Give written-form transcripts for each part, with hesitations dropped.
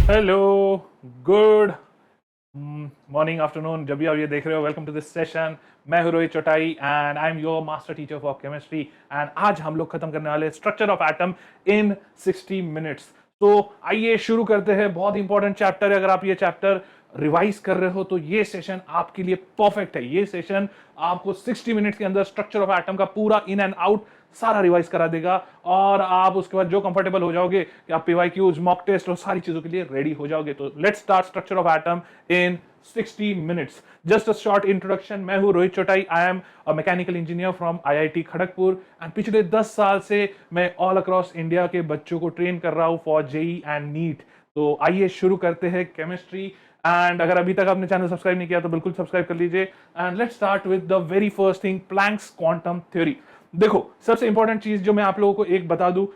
Hello, good morning, afternoon, जब भी आप ये देख रहे हो। Welcome to this session. मैं हूं Rohit Chautai and I am your master teacher for chemistry. And आज हम लोग खत्म करने वाले structure of atom in 60 minutes. तो आइए शुरू करते हैं। बहुत इंपॉर्टेंट चैप्टर है। अगर आप ये चैप्टर रिवाइज कर रहे हो तो ये सेशन आपके लिए परफेक्ट है। ये सेशन आपको 60 मिनट्स के अंदर स्ट्रक्चर ऑफ एटम का पूरा इन एंड आउट सारा रिवाइज करा देगा और आप उसके बाद जो कंफर्टेबल हो जाओगे कि आप पीवाईक्यूज, मॉक टेस्ट और सारी चीजों के लिए रेडी हो जाओगे। तो let's start structure of atom in 60 minutes. Just a short introduction. मैं हूं Rohit Chautai. I am a mechanical engineer from IIT Kharagpur and पिछले 10 साल से मैं ऑल अक्रॉस इंडिया के बच्चों को ट्रेन कर रहा हूं फॉर जेई एंड नीट। तो आइए शुरू करते हैं केमिस्ट्री। एंड अगर अभी तक आपने चैनल सब्सक्राइब नहीं किया तो बिल्कुल सब्सक्राइब कर लीजिए। And let's start with the very first thing, Planck's quantum theory. देखो, सबसे इंपॉर्टेंट चीज जो मैं आप लोगों को एक बता दूं,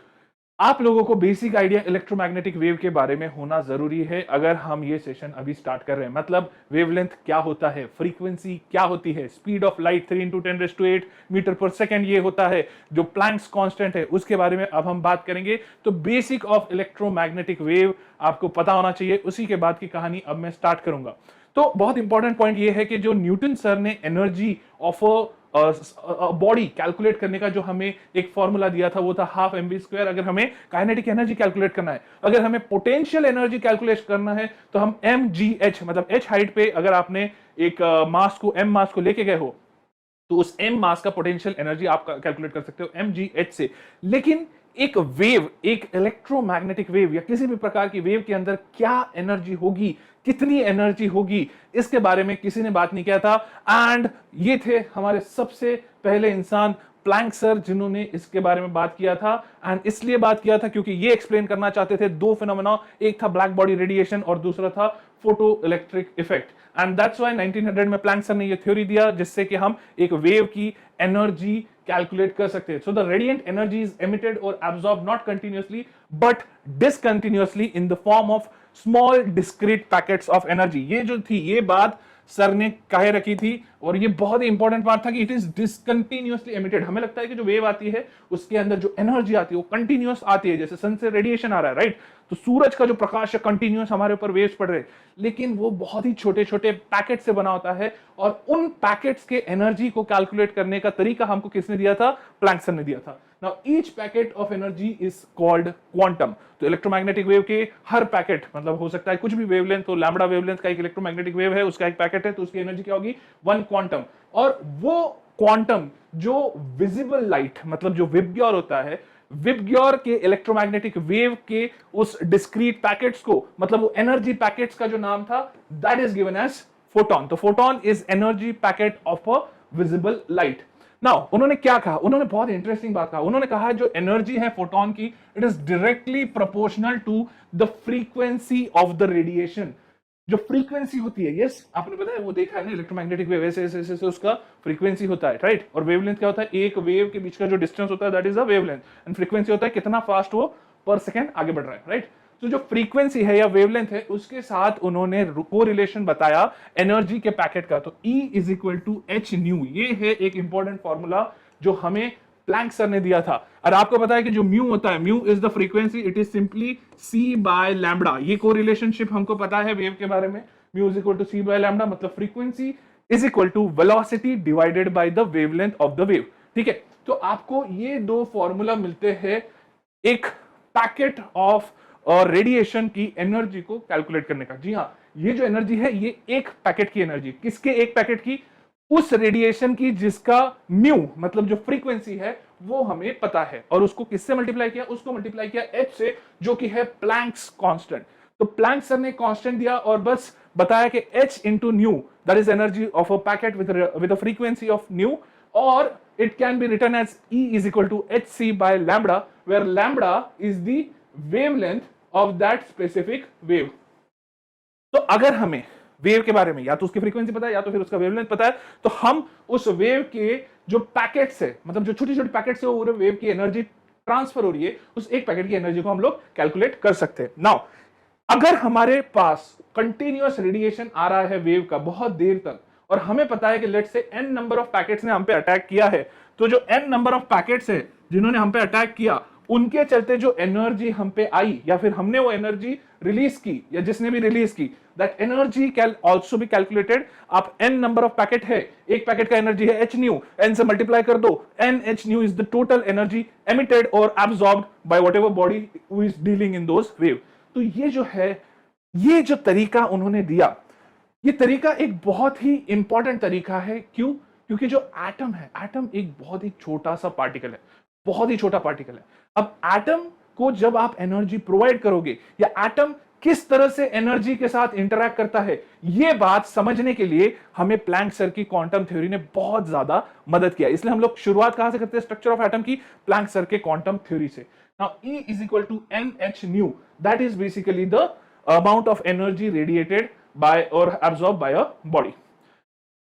आप लोगों को बेसिक आइडिया इलेक्ट्रोमैग्नेटिक वेव के बारे में होना जरूरी है अगर हम ये सेशन अभी स्टार्ट कर रहे हैं। मतलब वेवलेंथ क्या होता है, फ्रीक्वेंसी क्या होती है, स्पीड ऑफ लाइट 3 × 10⁸ मीटर पर सेकेंड ये होता है, जो प्लैंक्स कांस्टेंट है उसके बारे में अब हम बात करेंगे। तो बेसिक ऑफ इलेक्ट्रोमैग्नेटिक वेव आपको पता होना चाहिए। उसी के बाद की कहानी अब मैं स्टार्ट करूंगा। तो बहुत इंपॉर्टेंट पॉइंट ये है कि जो न्यूटन सर ने एनर्जी ऑफ बॉडी कैलकुलेट करने का जो हमें एक फॉर्मूला दिया था वो था ½ mv²। अगर हमें काइनेटिक एनर्जी कैलकुलेट करना है, अगर हमें पोटेंशियल एनर्जी कैलकुलेट करना है तो हम mgh, मतलब h हाइट पे अगर आपने एक मास को m मास को लेके गए हो तो उस m मास का पोटेंशियल एनर्जी आप कैलकुलेट कर सकते हो mgh से। लेकिन एक वेव, एक इलेक्ट्रोमैग्नेटिक वेव या किसी भी प्रकार की वेव के अंदर क्या एनर्जी होगी, कितनी एनर्जी होगी, इसके बारे में किसी ने बात नहीं किया था। एंड ये थे हमारे सबसे पहले इंसान प्लैंक सर जिन्होंने इसके बारे में बात किया था। एंड इसलिए बात किया था क्योंकि ये एक्सप्लेन करना चाहते थे दो फिनोमेना, एक था ब्लैक बॉडी रेडिएशन और दूसरा था photo electric effect. And that's why 1900 में प्लैंक सर ने ये थ्योरी दिया जिससे कि हम एक वेव की एनर्जी कैलकुलेट कर सकते हैं। So the radiant energy is emitted और absorb not continuously but discontinuously in the form of small discrete packets of energy. ये जो थी, ये बात सर ने कहे रखी थी और ये बहुत ही इंपॉर्टेंट बात था कि इट इज डिसकंटिन्यूअसली एमिटेड। हमें लगता है कि जो वेव आती है उसके अंदर जो एनर्जी आती है वो कंटिन्यूअस आती है, जैसे सन से रेडिएशन आ रहा है, राइट? तो सूरज का जो प्रकाश है कंटिन्यूअस हमारे ऊपर वेव्स पड़ रहे हैं, लेकिन वो बहुत ही छोटे छोटे पैकेट से बना होता है और उन पैकेट्स के एनर्जी को कैलकुलेट करने का तरीका हमको किसने दिया था? प्लैंक सर ने दिया था। Now each packet of energy is called quantum. तो इलेक्ट्रोमैग्नेटिक वेव के हर पैकेट, मतलब हो सकता है कुछ भी वेवलेंथ, तो लैम्बडा वेवलेंथ का एक इलेक्ट्रोमैग्नेटिक वेव है, उसका एक पैकेट है, तो उसकी एनर्जी क्या होगी? 1 क्वांटम। और वो क्वांटम जो विजिबल लाइट, मतलब जो विबग्योर होता है, विबग्योर के इलेक्ट्रोमैग्नेटिक वेव के उस डिस्क्रीट पैकेट्स को, मतलब वो एनर्जी पैकेट्स का जो नाम था, that is given as photon. तो photon is energy packet of a visible light. Now उन्होंने क्या कहा? उन्होंने बहुत इंटरेस्टिंग बात कहा। उन्होंने कहा जो एनर्जी है फोटोन की, it is directly proportional to the frequency of the radiation. जो फ्रीक्वेंसी होती है, यस आपने पता है, वो देखा है ना, इलेक्ट्रोमैग्नेटिक वेव ऐसे ऐसे ऐसे उसका फ्रीक्वेंसी होता है, राइट? और वेवलेंथ क्या होता है? एक वेव के बीच का जो डिस्टेंस होता है that is the wavelength, and frequency होता है कितना फास्ट वो पर सेकंड आगे बढ़ रहा है, राइट? तो जो फ्रीक्वेंसी है या वेवलेंथ है उसके साथ उन्होंने कोरिलेशन बताया एनर्जी के पैकेट का। तो E = hν, ये है एक इंपॉर्टेंट फॉर्मूला जो हमें प्लैंक सर ने दिया था। और आपको पता है कि जो म्यू होता है, mu is the frequency, it is simply c/λ। ये कोरिलेशनशिप हमको पता है वेव के बारे में, mu is equal to c/λ, मतलब frequency is equal to velocity divided by the wavelength of the wave. ठीक है, तो आपको ये दो फॉर्मूला मिलते हैं एक पैकेट ऑफ और रेडिएशन की एनर्जी को कैलकुलेट करने का। जी हाँ, ये जो एनर्जी है ये एक पैकेट की एनर्जी, किसके एक पैकेट की? उस रेडिएशन की जिसका म्यू, मतलब जो फ्रीक्वेंसी है, वो हमें पता है। और उसको किससे मल्टीप्लाई किया? उसको मल्टीप्लाई किया h से, जो कि है प्लैंक्स कांस्टेंट। तो प्लैंक सर ने कांस्टेंट दिया और बस बताया कि h into nu, that is energy of a packet with a frequency of nu, or it can be written as E is equal to hc/λ, where lambda is the wavelength of that specific wave। तो अगर हमें wave के बारे में या तो उसकी frequency पता है या तो फिर उसका वेवलेंथ पता है, तो हम उस वेव के जो पैकेट्स है, मतलब जो छोटी छोटी पैकेट्स है, वो वेव की एनर्जी ट्रांसफर हो रही है, उस एक पैकेट की एनर्जी को हम लोग कैलकुलेट कर सकते हैं। नाउ अगर हमारे पास कंटिन्यूअस रेडिएशन आ रहा है वेव का बहुत देर तक, और हमें पता है कि let's say n number of packets ने हम पे अटैक किया है, तो जो n नंबर ऑफ पैकेट्स है जिन्होंने हम पे अटैक किया, उनके चलते जो एनर्जी हम पे आई या फिर हमने वो एनर्जी रिलीज की या जिसने भी रिलीज की, that energy can also be calculated. आप n नंबर ऑफ पैकेट है, एक पैकेट का एनर्जी है h न्यू, n से मल्टीप्लाई कर दो, n h nu is the total energy emitted और absorbed by whatever body who is dealing in those wave. तो ये जो है, ये जो तरीका उन्होंने दिया, ये तरीका एक बहुत ही इंपॉर्टेंट तरीका है। क्यों? क्योंकि जो एटम है, एटम एक बहुत ही छोटा सा पार्टिकल है, बहुत ही छोटा पार्टिकल है। अब एटम को जब आप एनर्जी प्रोवाइड करोगे या एटम किस तरह से एनर्जी के साथ इंटरैक्ट करता है, यह बात समझने के लिए हमें प्लैंक सर की क्वांटम थ्योरी ने बहुत ज्यादा मदद किया। इसलिए हम लोग शुरुआत कहां से करते हैं स्ट्रक्चर ऑफ एटम की? प्लैंक सर के क्वांटम थ्योरी से। Now E is equal to NH nu, that is basically the amount of energy radiated by or absorbed by a body।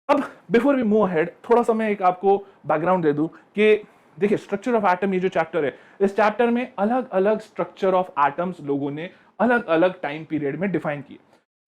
अब बिफोर वी मूव अहेड, थोड़ा सा मैं एक आपको background दे दूं कि देखिए स्ट्रक्चर ऑफ एटम ये जो चैप्टर है, इस चैप्टर में अलग अलग स्ट्रक्चर ऑफ एटम्स लोगों ने अलग अलग टाइम पीरियड में डिफाइन किए।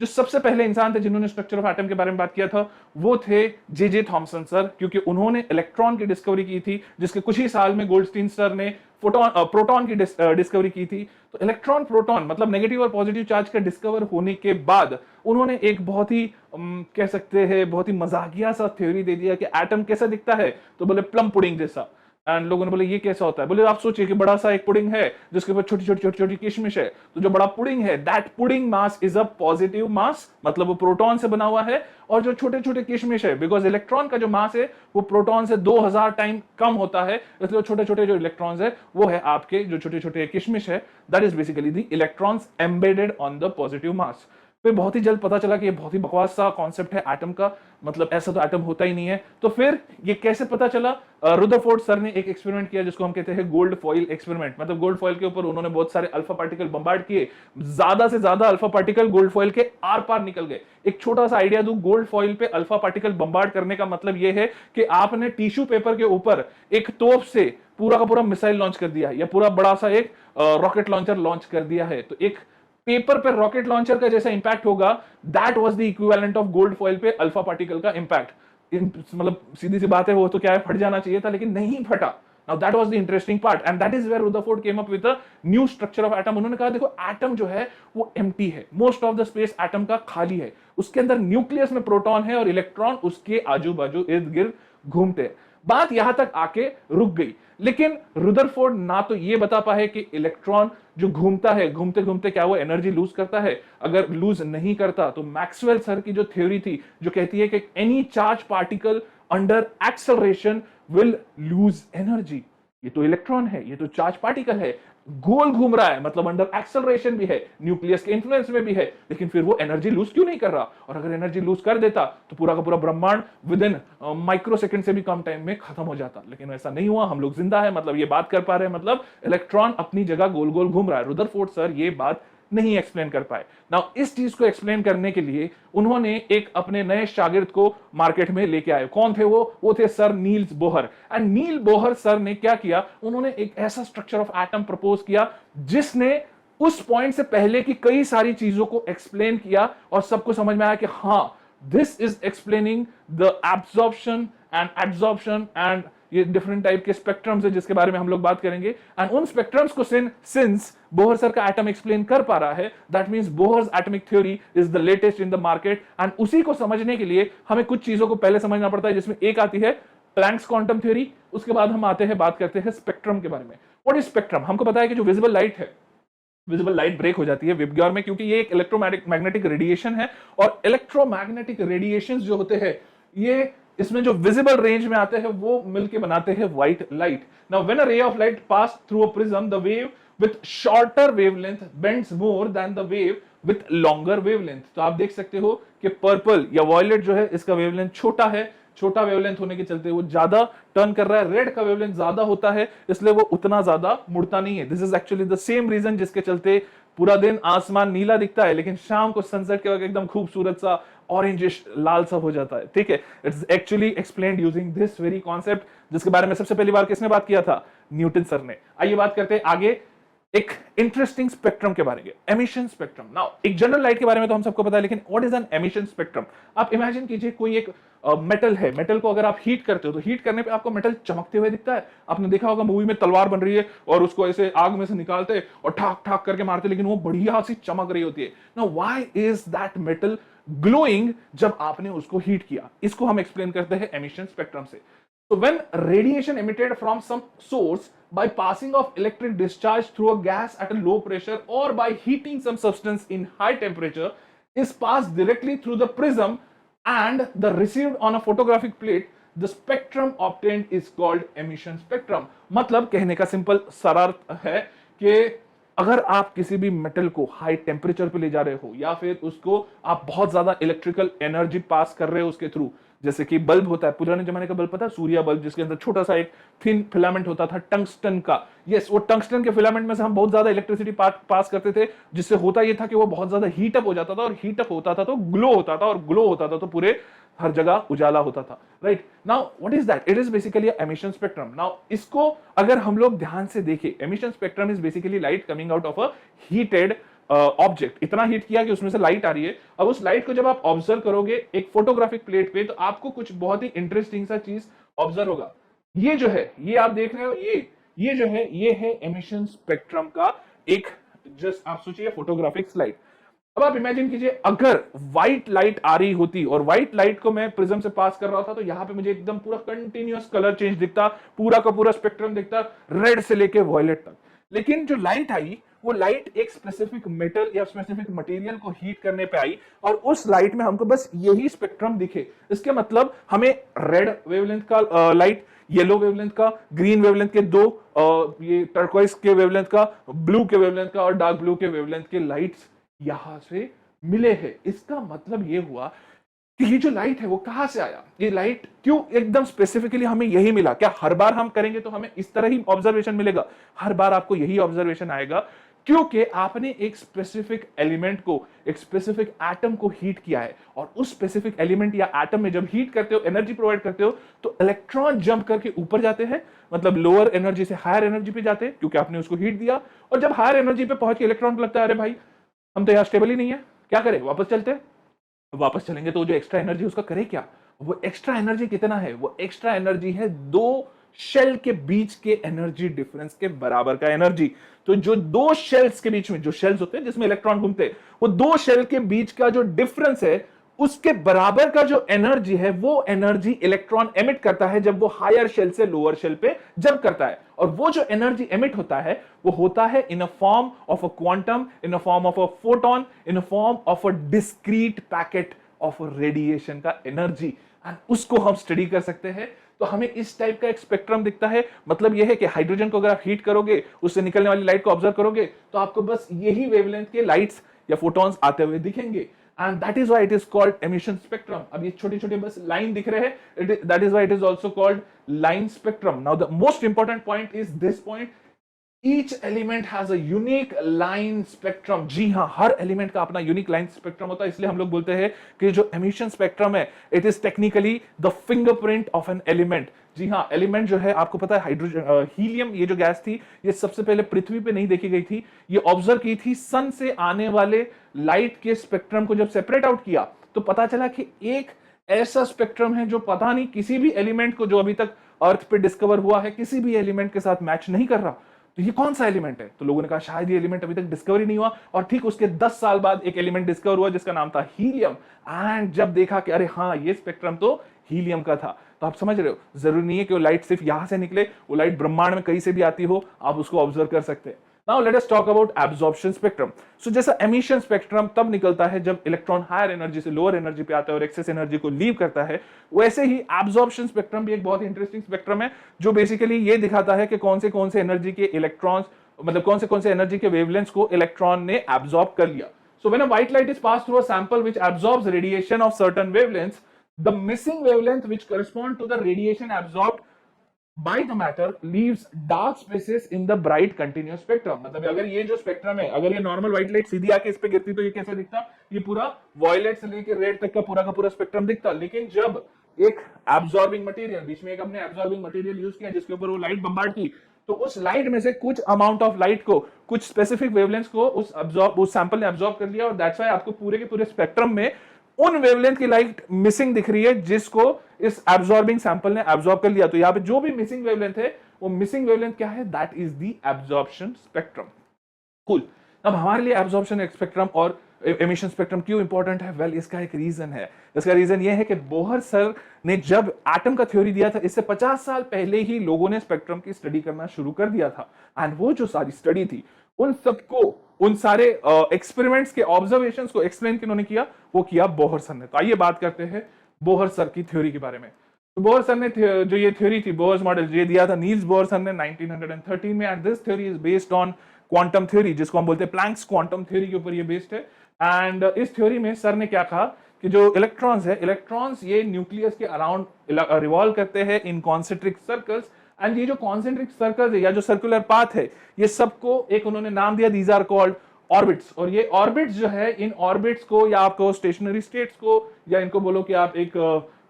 जो सबसे पहले इंसान थे जिन्होंने स्ट्रक्चर ऑफ एटम के बारे में बात किया था वो थे जे थॉमसन सर, क्योंकि उन्होंने इलेक्ट्रॉन की डिस्कवरी की थी, जिसके कुछ ही साल में गोल्डस्टीन सर ने प्रोटॉन की डिस्कवरी की थी। तो इलेक्ट्रॉन प्रोटॉन मतलब नेगेटिव और पॉजिटिव चार्ज का डिस्कवर होने के बाद उन्होंने एक बहुत ही कह सकते हैं बहुत ही मजाकिया सा थ्योरी दे दिया कि एटम कैसा दिखता है, तो बोले प्लम पुडिंग जैसा। एंड लोगों ने बोले ये कैसा होता है? बोले आप सोचिए कि बड़ा सा एक पुडिंग है जिसके ऊपर छोटी छोटी छोटी छोटी किशमिश है, तो जो बड़ा पुडिंग है that pudding mass is a positive mass, मतलब वो प्रोटॉन से बना हुआ है। और जो छोटे छोटे किशमिश है, बिकॉज इलेक्ट्रॉन का जो मास है वो प्रोटॉन से 2000 टाइम कम होता है, इसलिए छोटे छोटे जो इलेक्ट्रॉन्स है वो है आपके जो छोटे छोटे किशमिश है, that is basically the electrons embedded on the positive mass. फिर बहुत ही जल्द पता चला कि ये बहुत ही बकवास सा कॉन्सेप्ट है एटम का, मतलब ऐसा तो एटम होता ही नहीं है। तो फिर ये कैसे पता चला? रुदरफोर्ड सर ने एक एक्सपेरिमेंट किया जिसको हम कहते हैं गोल्ड फॉइल एक्सपेरिमेंट। मतलब गोल्ड फॉइल के ऊपर उन्होंने बहुत सारे अल्फा पार्टिकल बम्बार्ड किए, ज्यादा से ज्यादा अल्फा पार्टिकल गोल्ड फॉइल के आर पार निकल गए। एक छोटा सा आइडिया दूं, गोल्ड फॉइल पे अल्फा पार्टिकल बम्बार्ड करने का मतलब यह है कि आपने टिश्यू पेपर के ऊपर एक तोप से पूरा का पूरा मिसाइल लॉन्च कर दिया या पूरा बड़ा सा एक रॉकेट लॉन्चर लॉन्च कर दिया है। तो एक पेपर पे रॉकेट लॉन्चर का जैसा इंपैक्ट होगा, that was the equivalent of gold foil पे अल्फा पार्टिकल का इंपैक्ट। मतलब सीधी सी बात है, वो तो क्या है, फट जाना चाहिए था, लेकिन नहीं फटा। Now that was the interesting part and that is where Rutherford came up with a new structure of atom। उन्होंने कहा देखो एटम जो है वो empty है, most of the space atom का खाली है, उसके अंदर न्यूक्लियस में प्रोटॉन है और इलेक्ट्रॉन उसके आजू बाजू इर्द गिर्द घूमते हैं। बात यहां तक आके रुक गई, लेकिन रुदरफोर्ड ना तो ये बता पाए कि इलेक्ट्रॉन जो घूमता है घूमते घूमते क्या वो एनर्जी लूज करता है। अगर लूज नहीं करता तो मैक्सवेल सर की जो थ्योरी थी जो कहती है कि any charge particle under acceleration will lose energy, ये तो इलेक्ट्रॉन है, ये तो चार्ज पार्टिकल है, गोल घूम रहा है, मतलब अंडर एक्सेलरेशन भी है, न्यूक्लियस के इन्फ्लुएंस में भी है, लेकिन फिर वो एनर्जी लूज क्यों नहीं कर रहा? और अगर एनर्जी लूज कर देता तो पूरा का पूरा ब्रह्मांड विद इन माइक्रो सेकंड से भी कम टाइम में खत्म हो जाता। लेकिन ऐसा नहीं हुआ, हम लोग जिंदा है, मतलब ये बात कर पा रहे हैं, मतलब इलेक्ट्रॉन अपनी जगह गोल गोल घूम रहा है। रुदरफोर्ड सर ये बात नहीं एक्सप्लेन कर पाए। नाउ इस चीज को एक्सप्लेन करने के लिए उन्होंने एक अपने नए शागिर्द को मार्केट में लेके आए। कौन थे वो थे sir Niels Bohr. And Niels Bohr sir ने क्या किया, उन्होंने एक ऐसा स्ट्रक्चर ऑफ एटम प्रपोज किया जिसने उस पॉइंट से पहले की कई सारी चीजों को एक्सप्लेन किया और सबको समझ में आया कि हाँ, this is explaining the absorption and absorption and ये डिफरेंट टाइप के स्पेक्ट्रम्स है जिसके बारे में हम लोग बात करेंगे। एंड उन स्पेक्ट्रम्स को सिंस बोहर सर का एटम एक्सप्लेन कर पा रहा है, that means Bohr's atomic theory is the latest in the market. And उसी को समझने के लिए हमें कुछ चीजों को पहले समझना पड़ता है, जिसमें एक आती है प्लैंक्स क्वांटम थ्योरी, उसके बाद हम आते हैं बात करते हैं स्पेक्ट्रम के बारे में। What is spectrum? हमको पता है कि जो विजिबल लाइट है, विजिबल लाइट ब्रेक हो जाती है विबग्योर में, क्योंकि ये एक इलेक्ट्रोमैग्नेटिक रेडिएशन है और इलेक्ट्रोमैग्नेटिक रेडिएशंस जो होते हैं ये इसमें जो विजिबल रेंज में आते हैं वो मिलके बनाते हैं white light. Now when a ray of light pass through a prism, the wave with shorter wavelength bends more than the wave with longer wavelength. तो आप देख सकते हो कि पर्पल या वॉयलेट जो है इसका वेवलेंथ छोटा है, छोटा वेवलेंथ होने के चलते वो ज्यादा टर्न कर रहा है। रेड का वेवलेंथ ज्यादा होता है, इसलिए वो उतना ज्यादा मुड़ता नहीं है। This is actually the same reason जिसके चलते पूरा दिन आसमान नीला दिखता है, लेकिन शाम को सनसेट के वक्त एकदम खूबसूरत सा ऑरेंजिश लाल सा हो जाता है। ठीक है, it's actually explained using this very concept, जिसके बारे में सबसे पहली बार किसने बात किया था? न्यूटन सर ने। आइए बात करते हैं आगे। एक इंटरेस्टिंग स्पेक्ट्रम के बारे में, एमिशन स्पेक्ट्रम। नाउ एक जनरल लाइट के बारे में तो हम सबको पता है, लेकिन what is an emission spectrum? आप इमेजिन कीजिए कोई एक मेटल है, मेटल को अगर आप हीट करते हो तो हीट करने पे आपको मेटल चमकते हुए दिखता है। आपने देखा होगा मूवी में तलवार बन रही है और उसको ऐसे आग में से निकालते और ठाक ठाक करके मारते, लेकिन वो बढ़िया सी चमक रही होती है। Now why is that metal glowing? जब आपने उसको हीट किया। इसको हम एक्सप्लेन करते हैं एमिशन स्पेक्ट्रम से। So when radiation emitted from some source by passing of electric discharge through a gas at a low pressure or by heating some substance in high temperature is passed directly through the prism and the received on a photographic plate, the spectrum obtained is called emission spectrum। मतलब कहने का simple सरल है कि अगर आप किसी भी मेटल को हाई टेम्परेचर पे ले जा रहे हो या फिर उसको आप बहुत ज्यादा इलेक्ट्रिकल एनर्जी पास कर रहे हो उसके थ्रू, जैसे कि बल्ब होता है, पुराने जमाने का बल्ब पता है, सूर्य बल्ब, जिसके अंदर छोटा सा एक थिन फिलामेंट होता था टंगस्टन का। यस, वो टंगस्टन के फिलामेंट में से हम बहुत ज्यादा इलेक्ट्रिसिटी पास करते थे, जिससे होता ये था कि वो बहुत ज्यादा हीट अप हो जाता था, और हीट अप होता था तो ग्लो होता था, और ग्लो होता था तो पूरे हर जगह उजाला होता था। Right now what is that? It is basically emission spectrum. Now इसको अगर हम लोग ध्यान से देखें, emission spectrum is basically light coming out of a heated object. इतना हीट किया कि उसमें से लाइट आ रही है। अब उस लाइट को जब आप ऑब्जर्व करोगे एक फोटोग्राफिक प्लेट पे, तो आपको कुछ बहुत ही इंटरेस्टिंग सा चीज ऑब्जर्व होगा। ये जो है, ये आप देख रहे हो, ये जो है, ये है एमिशन स्पेक्ट्रम का एक, जस्ट आप सोचिए फोटोग्राफिक स्लाइड। अब आप इमेजिन कीजिए अगर व्हाइट लाइट आ रही होती और व्हाइट लाइट को मैं प्रिज्म से पास कर रहा था, तो यहां पे मुझे एकदम पूरा कंटिन्यूअस कलर चेंज दिखता, पूरा का पूरा स्पेक्ट्रम दिखता, रेड से लेके वॉयलेट तक। लेकिन जो लाइट आई, वो लाइट एक स्पेसिफिक मेटल या स्पेसिफिक मटेरियल को हीट करने पे आई, और उस लाइट में हमको बस यही स्पेक्ट्रम दिखे। इसके मतलब हमें रेड वेवलेंथ का लाइट, येलो वेवलेंथ का, ग्रीन वेवलेंथ के दो, ये टर्कोइज के वेवलेंथ का, ब्लू के वेवलेंथ का और डार्क ब्लू के वेवलेंथ के लाइट्स यहां से मिले हैं। इसका मतलब ये हुआ कि ये जो लाइट है वो कहां से आया, ये लाइट क्यों एकदम स्पेसिफिकली हमें यही मिला? क्या हर बार हम करेंगे तो हमें इस तरह ही ऑब्जर्वेशन मिलेगा? हर बार आपको यही ऑब्जर्वेशन आएगा क्योंकि आपने एक स्पेसिफिक एलिमेंट को, एक स्पेसिफिक एटम को हीट किया है, और उस स्पेसिफिक एलिमेंट या एटम में जब हीट करते हो, एनर्जी प्रोवाइड करते हो, तो इलेक्ट्रॉन जंप करके ऊपर जाते हैं, मतलब लोअर एनर्जी से हायर एनर्जी पे जाते हैं, क्योंकि आपने उसको हीट दिया। और जब हायर एनर्जी पे पहुंच के इलेक्ट्रॉन को लगता है अरे भाई हम तो यहाँ स्टेबल ही नहीं है, क्या करें, वापस चलते हैं। वापस चलेंगे तो जो एक्स्ट्रा एनर्जी उसका करे क्या? वो एक्स्ट्रा एनर्जी कितना है? वो एक्स्ट्रा एनर्जी है दो शेल के बीच के एनर्जी डिफरेंस के बराबर का एनर्जी। तो जो दो शेल्स के बीच में, जो शेल्स होते हैं जिसमें इलेक्ट्रॉन घूमते हैं, वो दो शेल के बीच का जो डिफरेंस है, उसके बराबर का जो एनर्जी है, वो एनर्जी इलेक्ट्रॉन एमिट करता है जब वो हायर शेल से लोअर शेल पे जंप करता है। और वो जो एनर्जी एमिट होता है, वो होता है in a form of a quantum, in a form of a photon, in a form of a discrete packet of radiation का एनर्जी, एंड उसको हम स्टडी कर सकते हैं। तो हमें इस टाइप का एक स्पेक्ट्रम दिखता है। मतलब यह है कि हाइड्रोजन को अगर आप हीट करोगे, उससे निकलने वाली लाइट को ऑब्जर्व करोगे, तो आपको बस यही वेवलेंथ के लाइट्स या फोटॉन्स आते हुए दिखेंगे, and that is why it is called emission spectrum। अब ये छोटे छोटे बस लाइन दिख रहे हैं, that is why it is also called line spectrum। Now the most important point is this point, each element has a unique line spectrum। जी हाँ, हर element का अपना यूनिक लाइन स्पेक्ट्रम होता है। इसलिए हम लोग बोलते हैं कि जो एमिशन स्पेक्ट्रम है, it is technically the fingerprint of an element. जी हाँ, एलिमेंट जो है, आपको पता है हाइड्रोजन, हीलियम, ये जो गैस थी, ये सबसे पहले पृथ्वी पे नहीं देखी गई थी, ये ऑब्जर्व की थी सन से आने वाले लाइट के स्पेक्ट्रम को जब सेपरेट आउट किया, तो पता चला कि एक ऐसा स्पेक्ट्रम है जो पता नहीं किसी भी एलिमेंट को, जो अभी तक अर्थ पे डिस्कवर हुआ है, किसी भी एलिमेंट के साथ मैच नहीं कर रहा। तो ये कौन सा एलिमेंट है? तो लोगों ने कहा शायद ये एलिमेंट अभी तक डिस्कवर ही नहीं हुआ। और ठीक उसके 10 साल बाद एक एलिमेंट डिस्कवर हुआ जिसका नाम था हीलियम। एंड जब देखा कि अरे हाँ, ये स्पेक्ट्रम तो हीलियम का था। तो आप समझ रहे हो, जरूरी नहीं है कि वो लाइट सिर्फ यहां से निकले, वो लाइट ब्रह्मांड में कहीं से भी आती हो, आप उसको ऑब्जर्व कर सकते हैं। Now let us talk about absorption spectrum. So जैसा एमिशन स्पेक्ट्रम तब निकलता है जब इलेक्ट्रॉन हायर एनर्जी से लोअर एनर्जी पे आता है और एक्सेस एनर्जी को लीव करता है, वैसे ही एब्जॉर्प्शन स्पेक्ट्रम भी एक बहुत इंटरेस्टिंग स्पेक्ट्रम है, जो बेसिकली ये दिखाता है कि कौन से एनर्जी के इलेक्ट्रॉन्स, मतलब कौन से एनर्जी के वेवलेंथ्स को इलेक्ट्रॉन ने एब्जॉर्ब कर लिया। So when a white light is passed through a sample which absorbs radiation of certain wavelengths, the missing wavelength which correspond to the radiation absorbed by the matter leaves dark spaces in the bright continuous spectrum। मतलब अगर ये जो spectrum है, अगर ये normal white light सीधी आके इस पे गिरती तो ये कैसे दिखता? ये पूरा वॉयलेट से लेकर रेड तक का पूरा स्पेक्ट्रम दिखता। लेकिन जब एक एब्जॉर्बिंग मटेरियल, बीच में एक हमने एब्जॉर्बिंग मटेरियल यूज किया जिसके ऊपर वो लाइट बम्बार्ड की, तो उस लाइट में से कुछ अमाउंट ऑफ लाइट को, कुछ स्पेसिफिक वेवलेंथ को उस सैंपल ने अब्सॉर्ब कर लिया, और दैट्स व्हाई आपको पूरे के पूरे स्पेक्ट्रम में उन वेवलेंथ की लाइट मिसिंग दिख रही है जिसको इस एब्सॉर्बिंग सैंपल ने एब्सॉर्ब कर लिया। तो यहाँ पे जो भी मिसिंग वेवलेंथ है, वो मिसिंग वेवलेंथ क्या है? That is the absorption spectrum. Cool. अब हमारे लिए एब्सॉर्प्शन स्पेक्ट्रम और एमिशन स्पेक्ट्रम क्यों इंपॉर्टेंट है? वेल, इसका एक रीजन है। इसका रीजन ये है कि बोहर सर ने जब एटम का थ्योरी दिया था, इससे 50 साल पहले ही लोगों ने स्पेक्ट्रम की स्टडी करना शुरू कर दिया था। एंड वो जो सारी स्टडी थी, उन सबको, उन सारे एक्सपेरिमेंट्स के ऑब्जर्वेशंस को एक्सप्लेन किन्होंने किया? वो किया बोहर सर ने। तो आइए बात करते हैं बोहर सर की थ्योरी के बारे में। तो बोहर सर ने जो ये थ्योरी थी, बोहर्स मॉडल, ये दिया था नील्स बोहर सर ने 1913 में। And this theory is based on quantum theory, जिसको हम बोलते हैं प्लैंक्स क्वांटम थ्योरी के ऊपर ये बेस्ड है। एंड इस थ्योरी में सर ने क्या कहा कि जो इलेक्ट्रॉन्स है, इलेक्ट्रॉन्स ये न्यूक्लियस के अराउंड रिवॉल्व करते हैं इन कॉन्सेंट्रिक सर्कल्स। एंड ये जो कॉन्सेंट्रिक सर्कल्स है या जो सर्कुलर पाथ है, ये सबको एक उन्होंने नाम दिया, दीज आर कॉल्ड ऑर्बिट्स। और ये ऑर्बिट्स जो है, इन ऑर्बिट्स को या आपको स्टेशनरी स्टेट्स को, या इनको बोलो कि आप एक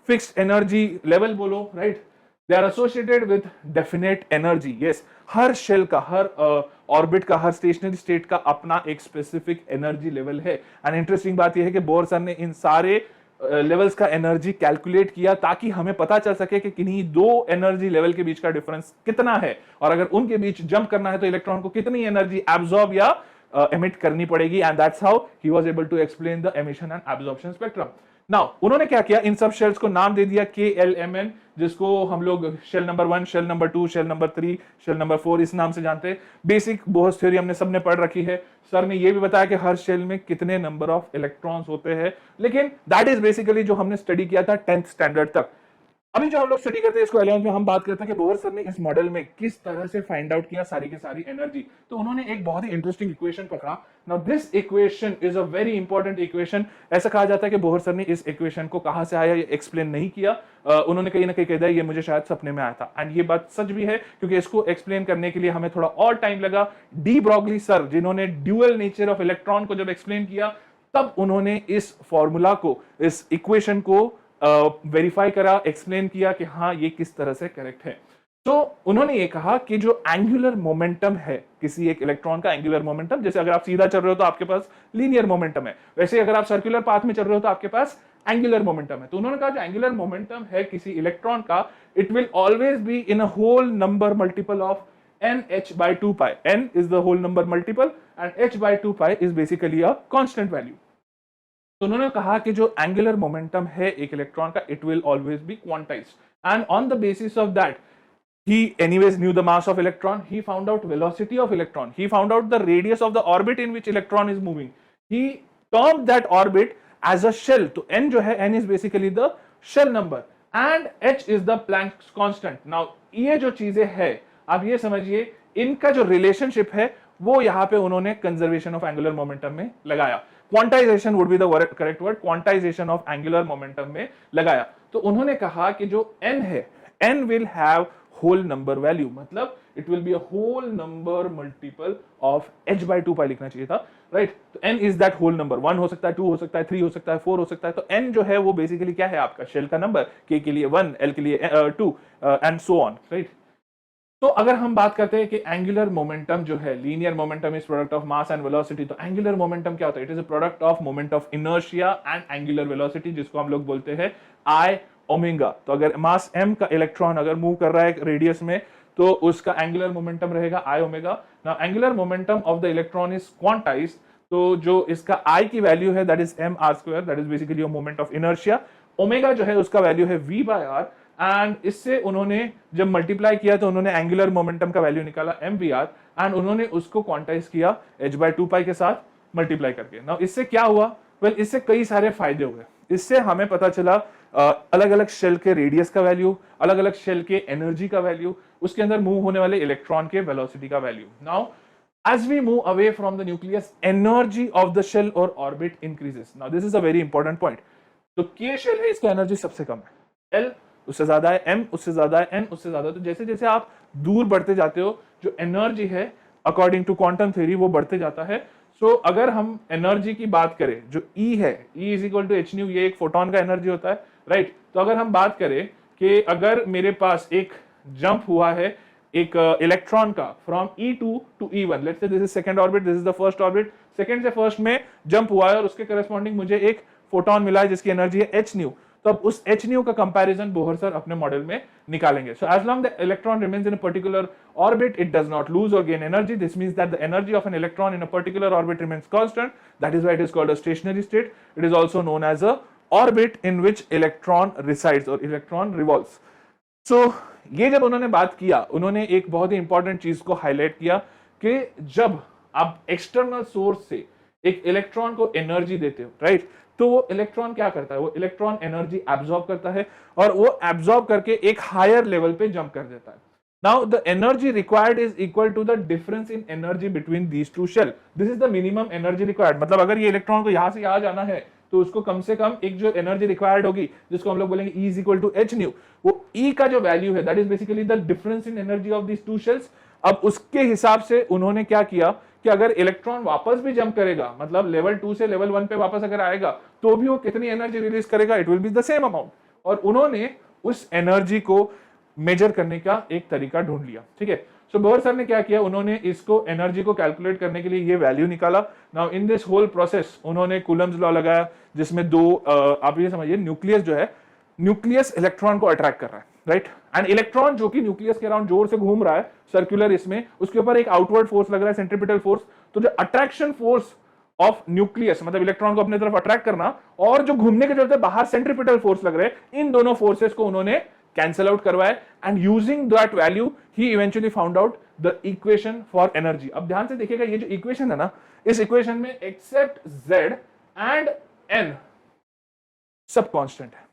फिक्स्ड एनर्जी लेवल बोलो, right? They are associated with definite energy. Yes, हर शेल का, हर ऑर्बिट का, हर स्टेशनरी स्टेट का अपना एक स्पेसिफिक एनर्जी लेवल है। एंड इंटरेस्टिंग बात यह है कि बोहर सर ने इन सारे लेवल्स का एनर्जी कैलकुलेट किया ताकि हमें पता चल सके कि किन्हीं दो एनर्जी लेवल के बीच का डिफरेंस कितना है, और अगर उनके बीच जंप करना है तो इलेक्ट्रॉन को कितनी एनर्जी एब्सॉर्ब या एमिट करनी पड़ेगी। And that's how he was able to explain the emission and absorption spectrum. Now उन्होंने क्या किया, इन सब शेल्स को नाम दे दिया KLMN, जिसको हम लोग shell number 1, shell number 2, shell number 3, shell number 4 इस नाम से जानते हैं। बेसिक बोहर्स थ्योरी हमने सबने पढ़ रखी है। सर ने ये भी बताया कि हर शेल में कितने नंबर ऑफ इलेक्ट्रॉन्स होते हैं, लेकिन दैट इज बेसिकली जो हमने स्टडी किया था 10th स्टैंडर्ड तक। अभी जो हम लोग स्टडी करते हैं इसको 11th में, हम बात करते हैं कि बोहर सर ने इस मॉडल में किस तरह से फाइंड आउट किया सारी की सारी एनर्जी। तो उन्होंने एक बहुत ही इंटरेस्टिंग इक्वेशन पकड़ा। Now this equation is a very important equation. ऐसा कहा जाता है कि बोहर सर ने इस इक्वेशन को कहां से आया ये एक्सप्लेन नहीं किया। उन्होंने कहीं ना कहीं कह दिया ये मुझे शायद सपने में आया था। एंड ये बात सच भी है, क्योंकि इसको एक्सप्लेन करने के लिए हमें थोड़ा और टाइम लगा। डी ब्रॉगली सर, जिन्होंने ड्यूअल नेचर ऑफ इलेक्ट्रॉन को जब एक्सप्लेन किया, तब उन्होंने इस फॉर्मूला को, इस इक्वेशन को वेरीफाई करा, एक्सप्लेन किया कि हाँ ये किस तरह से करेक्ट है। तो उन्होंने ये कहा कि जो एंगुलर मोमेंटम है किसी एक इलेक्ट्रॉन का, एंगुलर मोमेंटम, जैसे अगर आप सीधा चल रहे हो तो आपके पास लीनियर मोमेंटम है, वैसे अगर आप सर्कुलर पाथ में चल रहे हो तो आपके पास एंगुलर मोमेंटम है। तो उन्होंने कहा जो एंगुलर मोमेंटम है किसी इलेक्ट्रॉन का, it will always be in a whole number multiple of NH/2 pi. N is the whole number multiple and H/2 pi is basically a constant value. तो उन्होंने कहा कि जो एंगुलर मोमेंटम है एक इलेक्ट्रॉन का, it will always B quantized. And on the basis of that he anyways knew the mass of electron, he found out velocity of electron, he found out the radius of the orbit in which electron is moving, he termed that orbit as a shell. तो n जो है, n is basically the shell number and h is the Planck's constant. Now ये जो चीजें है, आप ये समझिए इनका जो रिलेशनशिप है वो यहाँ पे उन्होंने कंजर्वेशन ऑफ एंगुलर मोमेंटम में लगाया। Quantization would be the correct word, quantization of angular momentum में लगाया। तो उन्होंने कहा कि जो n है, n will have whole number value, मतलब it will be a whole number multiple of h/2 pi लिखना चाहिए था, राइट? तो n is that whole number, 1 हो सकता है, 2 हो सकता है, 3 हो सकता है, 4 हो सकता है। तो n जो है वो बेसिकली क्या है, आपका शेल का नंबर, k के लिए 1, l के लिए 2 एंड सो ऑन, राइट? तो अगर हम बात करते हैं कि एंगुलर मोमेंटम जो है, linear momentum is product of mass and velocity, तो एंगुलर मोमेंटम क्या होता है? It is a product of moment of inertia and angular velocity, जिसको हम लोग बोलते हैं I ओमेगा। तो अगर मास m का इलेक्ट्रॉन अगर मूव कर रहा है रेडियस में, तो उसका एंगुलर मोमेंटम रहेगा I omega. Now angular momentum of the electron is quantized, तो जो इसका I की वैल्यू है that is mr², that is basically moment of inertia. Omega जो है उसका वैल्यू है v/r, एंड इससे उन्होंने जब मल्टीप्लाई किया तो उन्होंने एंगुलर मोमेंटम का वैल्यू निकाला mvr, एंड उन्होंने उसको क्वांटाइज किया h/2 pi के साथ मल्टीप्लाई करके। नाउ इससे क्या हुआ? वेल, इससे कई सारे फायदे हुए। इससे हमें पता चला अलग अलग शेल के रेडियस का वैल्यू, अलग अलग शेल के एनर्जी का वैल्यू, उसके अंदर मूव होने वाले इलेक्ट्रॉन के वेलोसिटी का value. Now as we move away from the nucleus, energy of the shell or orbit increases. Now this is a very important point. तो k शेल है, इसका एनर्जी सबसे कम है, l उससे ज्यादा है, m उससे ज्यादा है, n उससे ज्यादा है। तो जैसे जैसे आप दूर बढ़ते जाते हो, जो एनर्जी है अकॉर्डिंग टू क्वांटम थ्योरी वो बढ़ते जाता है। सो अगर हम एनर्जी की बात करें, जो E है, E is equal to h nu, ये एक फोटोन का एनर्जी होता है, राइट? तो अगर हम बात करें कि अगर मेरे पास एक जंप हुआ है एक इलेक्ट्रॉन का from E2 to E1, let's say this is second orbit, this is the first orbit, second से फर्स्ट में जंप हुआ है और उसके करस्पॉन्डिंग मुझे एक फोटोन मिला है जिसकी एनर्जी है h न्यू। तो अब उस h न्यू का कंपैरिजन बोहर सर अपने मॉडल में निकालेंगे। So as long the electron remains in a particular orbit, it does not lose or gain energy. This means that the energy of an electron in a particular orbit remains constant. That is why it is called a stationary state. It is also known as a orbit in which electron resides or electron revolves. So ये जब उन्होंने बात किया, उन्होंने एक बहुत ही important चीज को हाईलाइट किया कि जब आप एक्सटर्नल सोर्स से एक इलेक्ट्रॉन को एनर्जी देते हो, राइट, तो वो इलेक्ट्रॉन क्या करता है, वो इलेक्ट्रॉन एनर्जी एब्जॉर्ब करता है और वो एब्जॉर्ब करके एक हायर लेवल पे जंप कर देता है। Now the energy required is equal to the difference in energy between these two shell. This is the minimum energy required. मतलब अगर ये इलेक्ट्रॉन को यहां से यहां जाना है तो उसको कम से कम एक जो एनर्जी रिक्वायर्ड होगी जिसको हम लोग बोलेंगे E is equal to h new, वो E का जो वैल्यू है that is basically the difference in energy of these two shells. अब उसके हिसाब से उन्होंने क्या किया कि अगर इलेक्ट्रॉन वापस भी जंप करेगा, मतलब लेवल 2 से लेवल 1 पे वापस अगर आएगा तो भी वो कितनी एनर्जी रिलीज करेगा, it will be the same amount. और उन्होंने उस एनर्जी को मेजर करने का एक तरीका ढूंढ लिया, ठीक है। सो बोहर सर ने क्या किया, उन्होंने इसको एनर्जी को कैलकुलेट करने के लिए ये वैल्यू निकाला। Now in this whole process उन्होंने कूलम्स लॉ लगाया जिसमें दो आप ये समझिए न्यूक्लियस जो है, न्यूक्लियस इलेक्ट्रॉन को अट्रैक्ट कर रहा है, राइट, एंड इलेक्ट्रॉन जो कि न्यूक्लियस के अराउंड जोर से घूम रहा है सर्कुलर, इसमें उसके ऊपर एक आउटवर्ड फोर्स लग रहा है, सेंट्रीपिटल फोर्स। तो जो अट्रैक्शन फोर्स ऑफ न्यूक्लियस मतलब इलेक्ट्रॉन को अपने तरफ अट्रैक्ट करना और जो घूमने के चलते बाहर सेंट्रीपिटल फोर्स लग रहे हैं, इन दोनों फोर्सेस को उन्होंने कैंसल आउट करवाया and using that value he eventually found out the equation for energy. अब ध्यान से देखिएगा ये जो इक्वेशन है ना, इस इक्वेशन में एक्सेप्ट z एंड n सब कांस्टेंट है।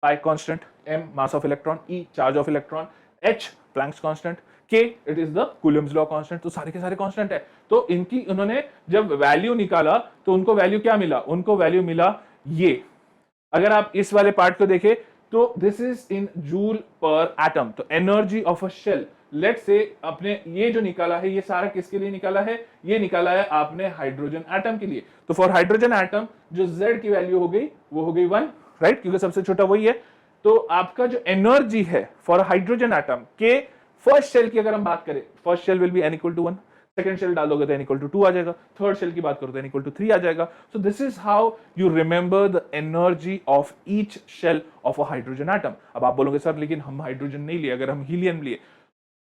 I constant, m mass of electron, E charge of electron, h Planck's constant, k it is the Coulomb's law constant. तो सारे के सारे कांस्टेंट है। तो इनकी उन्होंने जब वैल्यू निकाला तो उनको वैल्यू क्या मिला, उनको वैल्यू मिला ये। अगर आप इस वाले पार्ट को देखें तो this is in joule per atom. तो energy of a shell, let's say अपने ये जो निकाला है ये सारा किसके लिए निकाला है, ये निकाला है आपने हाइड्रोजन एटम के लिए। तो फॉर हाइड्रोजन एटम जो Z की वैल्यू हो गई वो हो गई 1, राइट, क्योंकि सबसे छोटा वही है। तो आपका जो एनर्जी है फॉर हाइड्रोजन एटम के फर्स्ट शेल की अगर हम बात करें, first shell will be n equal to 1, second shell डालोगे तो n इक्वल टू 2 आ जाएगा, थर्ड शेल की बात करो तो n इक्वल टू 3 आ जाएगा। So this is how you remember the energy of each shell of a hydrogen atom. अब आप बोलोगे सर लेकिन हम हाइड्रोजन नहीं लिए, अगर हम हीलियम लिए,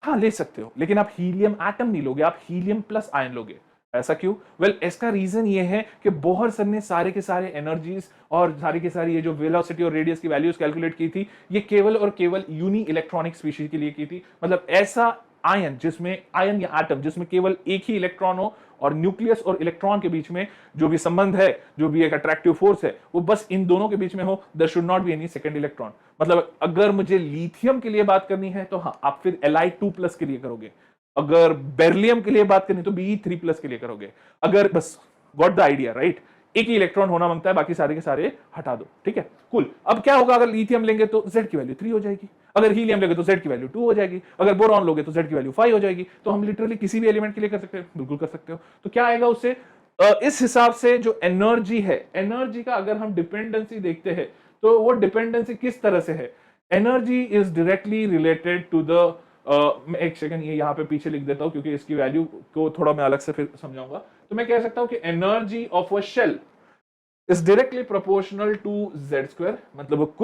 हाँ ले सकते हो, लेकिन आप हीलियम एटम नहीं लोगे, आप हीलियम प्लस आयन लोगे। ऐसा क्यों? वेल, इसका रीजन ये है कि बोहर सर ने सारे के सारे एनर्जीज और सारी के सारी ये जो वेलोसिटी और रेडियस की वैल्यूज कैलकुलेट की थी, ये केवल और केवल यूनी इलेक्ट्रॉनिक स्पीशीज के लिए की थी। मतलब ऐसा आयन जिसमें, आयन या एटम जिसमें केवल एक ही इलेक्ट्रॉन हो और न्यूक्लियस और इलेक्ट्रॉन के बीच में जो भी संबंध है, जो भी एक अट्रैक्टिव फोर्स है, वो बस इन दोनों के बीच में हो। There should not be any second electron. मतलब अगर मुझे लिथियम के लिए बात करनी है तो हाँ, आप फिर Li2+ के लिए करोगे। अगर बेरिलियम के लिए बात करनी तो Be3+ के लिए करोगे। अगर बस गॉट द आइडिया, राइट? एक ही इलेक्ट्रॉन होना मांगता है, बाकी सारे के सारे हटा दो, ठीक है, कूल। अब क्या होगा, अगर लिथियम लेंगे तो Z की वैल्यू 3 हो जाएगी, अगर हीलियम लेंगे तो Z की वैल्यू 2 हो जाएगी, अगर बोरॉन लोगे तो Z की वैल्यू 5 हो जाएगी। तो हम लिटरली किसी भी एलिमेंट के लिए कर सकते हैं, बिल्कुल कर सकते हो। तो क्या आएगा उससे, इस हिसाब से जो एनर्जी है, एनर्जी का अगर हम डिपेंडेंसी देखते हैं तो वो डिपेंडेंसी किस तरह से है, energy is directly related to the, मैं एक सेकंड ये यहाँ पे पीछे लिख देता हूं क्योंकि इसकी वैल्यू को थोड़ा मैं अलग से फिर समझाऊंगा। तो मैं कह सकता हूं कि energy of a shell is directly proportional to Z², मतलब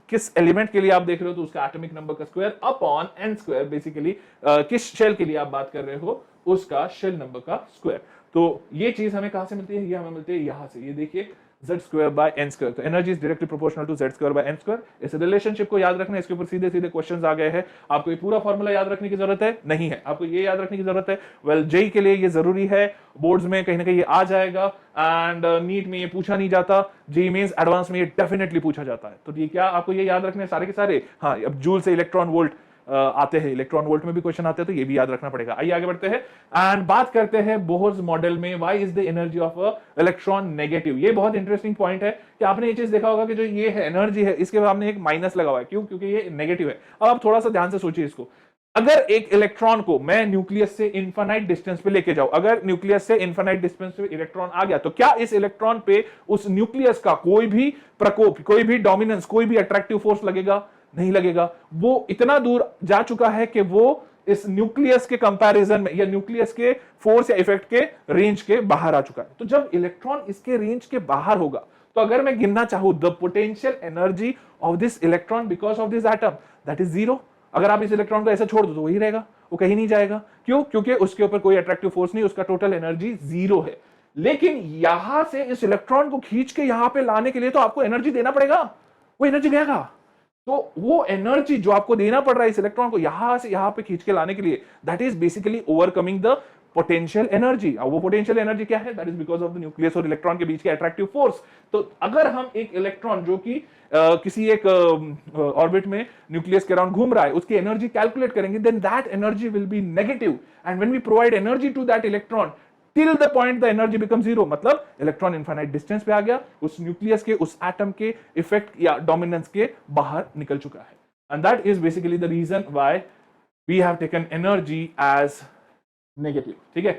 किस एलिमेंट के लिए आप देख रहे हो तो उसका एटॉमिक नंबर का स्क्वायर अपॉन n², बेसिकली किस शेल के लिए आप बात कर रहे हो उसका शेल नंबर का स्क्वायर। तो ये चीज हमें कहां से मिलती है, ये हमें मिलती है यहां से, ये देखिए Z²/n²। तो energy is directly proportional to Z²/n²। इस रिलेशनशिप को याद रखना, इसके ऊपर सीधे सीधे क्वेश्चंस आ गए हैं। आपको ये पूरा फॉर्मूला याद रखने की जरूरत है नहीं है, आपको ये याद रखने की जरूरत है, वेल जेई के लिए ये जरूरी है, बोर्ड्स में कहीं ना कहीं ये आ जाएगा, एंड नीट में ये पूछा नहीं जाता, जेई मेंस एडवांस में ये डेफिनेटली पूछा जाता है। तो ये क्या आपको ये याद रखने सारे के सारे, हाँ, अब जूल से इलेक्ट्रॉन वोल्ट आते हैं, इलेक्ट्रॉन वोल्ट में भी क्वेश्चन आते हैं, तो ये भी याद रखना पड़ेगा। आइए आगे बढ़ते हैं एंड बात करते हैं बोहर्स मॉडल में why is the energy of a electron negative. ये बहुत इंटरेस्टिंग पॉइंट है कि आपने ये चीज देखा होगा कि जो ये है एनर्जी है, इसके बाद आपने एक माइनस लगा हुआ है, क्यों? क्योंकि ये नेगेटिव है। अब आप थोड़ा सा ध्यान से सोचिए इसको, अगर एक इलेक्ट्रॉन को मैं न्यूक्लियस से इनफाइनाइट डिस्टेंस पे लेके जाऊं, अगर न्यूक्लियस से इनफाइनाइट डिस्टेंस पे इलेक्ट्रॉन आ गया, तो क्या इस इलेक्ट्रॉन पे उस न्यूक्लियस का कोई भी प्रकोप, कोई भी डोमिनेंस, कोई भी अट्रैक्टिव फोर्स लगेगा? नहीं लगेगा। वो इतना दूर जा चुका है कि वो इस न्यूक्लियस के कंपैरिजन में या न्यूक्लियस के फोर्स या इफेक्ट के रेंज के बाहर आ चुका है। तो जब इलेक्ट्रॉन इसके रेंज के बाहर होगा तो अगर मैं गिनना चाहूं the potential energy of this electron because of this atom that is zero. अगर आप इस इलेक्ट्रॉन को ऐसे छोड़ दो तो वही रहेगा, वो कहीं नहीं जाएगा। क्यों? क्योंकि उसके ऊपर कोई अट्रैक्टिव फोर्स नहीं, उसका टोटल एनर्जी जीरो है। लेकिन यहां से इस इलेक्ट्रॉन को खींच के यहां पे लाने के लिए तो आपको एनर्जी देना पड़ेगा, वो एनर्जी देगा। तो वो एनर्जी जो आपको देना पड़ रहा है इस इलेक्ट्रॉन को यहां से यहां पे खींच के लाने के लिए, that is basically overcoming the potential energy. और वो पोटेंशियल एनर्जी क्या है? That is because of the nucleus और इलेक्ट्रॉन के बीच के अट्रैक्टिव फोर्स। तो अगर हम एक इलेक्ट्रॉन जो कि किसी एक ऑर्बिट में न्यूक्लियस के अराउंड घूम रहा है उसकी एनर्जी कैलकुलेट करेंगे, then that energy will be negative and when we provide energy to that electron till the point the energy become zero, मतलब इलेक्ट्रॉन इनफाइनाइट डिस्टेंस पे आ गया, उस न्यूक्लियस के उस एटम के इफेक्ट या डोमिनेंस के बाहर निकल चुका है। And that is basically the reason why we have taken energy as negative. ठीक है,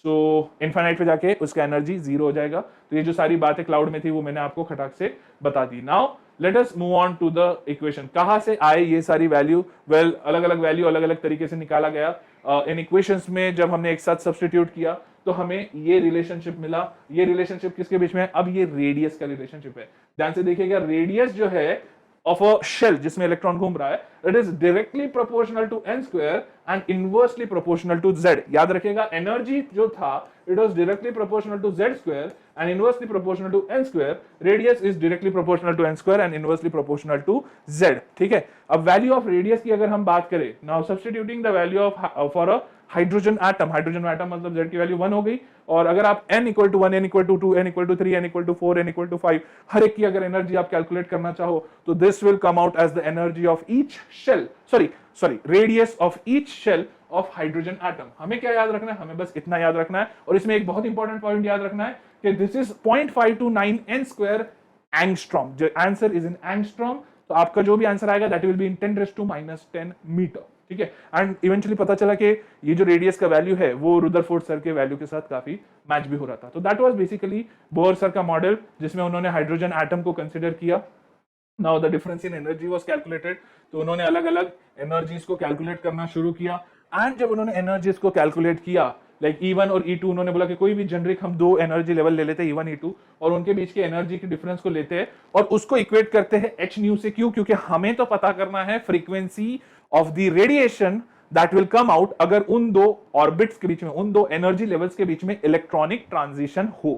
सो इनफाइनाइट पे जाके उसका एनर्जी जीरो हो जाएगा। तो ये जो सारी बातें क्लाउड में थी वो मैंने आपको खटाक से बता दी। Now let us move on to the equation. कहां से आए ये सारी वैल्यू? वेल, अलग अलग वैल्यू अलग अलग तरीके से निकाला गया। इन इक्वेशंस में जब हमने एक साथ सब्स्टिट्यूट किया तो हमें ये रिलेशनशिप मिला। ये रिलेशनशिप किसके बीच में है? अब ये रेडियस का रिलेशनशिप है। ध्यान से देखिएगा, रेडियस जो है of a shell जिसमें इलेक्ट्रॉन घूम रहा है, it is directly proportional to n square and inversely proportional to z। याद रखिएगा, एनर्जी जो था it was directly proportional to z square and inversely proportional to n square, radius is directly proportional to n square and inversely proportional to z। ठीक है, अब value of radius की अगर हम बात करें, now substituting the value of for a hydrogen atom, hydrogen atom मतलब z की वैल्यू 1 हो गई। और अगर आप n equal to 1, n equal to 2, n equal to 3, n equal to 4, n equal to 5 हर एक की अगर एनर्जी आप कैलकुलेट करना चाहो तो this will come out as the energy of each shell, sorry radius of each shell of hydrogen atom. हमें क्या याद रखना है? हमें बस इतना याद रखना है। और इसमें एक बहुत इंपॉर्टेंट पॉइंट याद रखना है कि this is 0.529 n square angstrom. जो आंसर इज इन एंगस्ट्रॉम, तो आपका जो भी आंसर आएगा that will be in 10⁻⁻10 metre. ठीक है, एंड इवेंचुअली पता चला कि ये जो रेडियस का वैल्यू है वो रुदरफोर्ड सर के वैल्यू के साथ काफी मैच भी हो रहा था। तो that was basically bore sir का मॉडल जिसमें उन्होंने हाइड्रोजन एटम को कंसीडर किया। Now the difference in energy was calculated. तो उन्होंने अलग अलग एनर्जीज को कैलकुलेट करना शुरू किया। एंड जब उन्होंने एनर्जीज को कैलकुलेट किया, लाइक E1 और E2, उन्होंने बोला कि कोई भी जेनरिक हम दो एनर्जी लेवल ले लेते हैं E1 E2 और उनके बीच के एनर्जी के डिफरेंस को लेते हैं और उसको इक्वेट करते हैं h न्यू से। क्यों? क्योंकि हमें तो पता करना है frequency of the radiation that will come out अगर उन दो ऑर्बिट्स के बीच में, उन दो एनर्जी लेवल्स के बीच में इलेक्ट्रॉनिक ट्रांजिशन हो।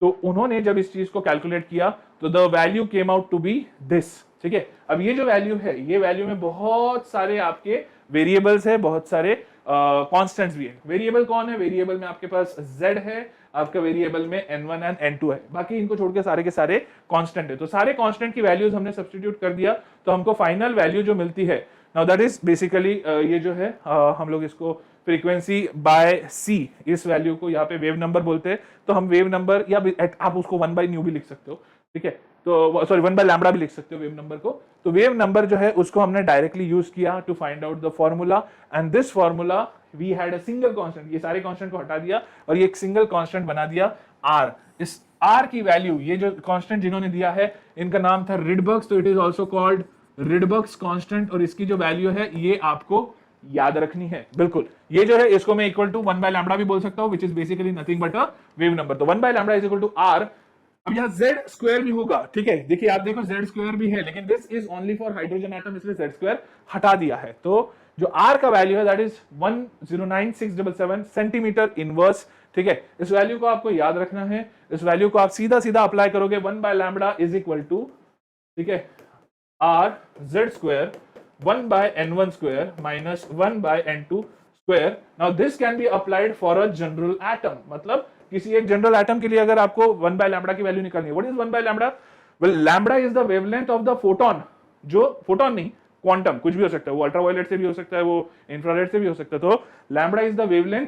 तो उन्होंने जब इस चीज को कैलकुलेट किया तो the value came out to be this. ठीक है, अब ये जो वैल्यू है, ये वैल्यू में बहुत सारे आपके वेरिएबल्स है, बहुत सारे कांस्टेंट्स भी है। वेरिएबल कौन है? वेरिएबल में आपके पास z है, आपका वेरिएबल में n1 एंड n2 है, बाकी इनको छोड़ के सारे के सारे कांस्टेंट है। तो सारे कांस्टेंट की वैल्यूज हमने सब्स्टिट्यूट कर दिया तो हमको फाइनल वैल्यू जो मिलती है, नाउ दैट इज बेसिकली ये जो है हम लोग इसको फ्रीक्वेंसी बाय c, इस वैल्यू को यहाँ पे वेव नंबर बोलते हैं। तो हम वेव नंबर या आप उसको 1/ν भी लिख सकते हो। ठीक है, तो सॉरी 1/λ भी लिख सकते हो वेव नंबर को। तो वेव नंबर जो है उसको हमने डायरेक्टली यूज किया to find out the formula and this formula we had a single constant. ये सारे कांस्टेंट को हटा दिया और ये एक सिंगल कांस्टेंट बना दिया r। इस r की वैल्यू, ये जो कांस्टेंट जिन्होंने दिया है इनका नाम था रिडबर्ग्स, तो it is also called Rydberg's constant. और इसकी जो वैल्यू है ये आपको याद रखनी है। बिल्कुल, ये जो है इसको मैं इक्वल टू 1/λ भी बोल सकता हूं, which is basically nothing but a wave number. तो 1/λ इज इक्वल टू r। अब यहाँ z स्क्वायर भी होगा। ठीक है, देखिए आप देखो z स्क्वायर भी है, लेकिन this is only for hydrogen atom, इसलिए z स्क्वायर हटा दिया है। तो जो r का वैल्यू है दैट इज 109677 सेंटीमीटर इनवर्स। ठीक है, इस वैल्यू को आपको याद रखना है। इस वैल्यू को आप सीधा सीधा अप्लाई करोगे 1/λ इज इक्वल टू, ठीक है, r z square 1/n1 square minus 1/n2 square. Now this can be applied for a general atom, मतलब किसी एक जनरल एटम के लिए अगर आपको 1/λ की वैल्यू निकालनी है, what is 1/λ? Well, lambda is the wavelength of the photon. जो फोटोन नहीं, क्वांटम, कुछ भी हो सकता है, वो अल्ट्रावायलेट से भी हो सकता है, वो इंफ्रारेड से भी हो सकता है। तो lambda is the wavelength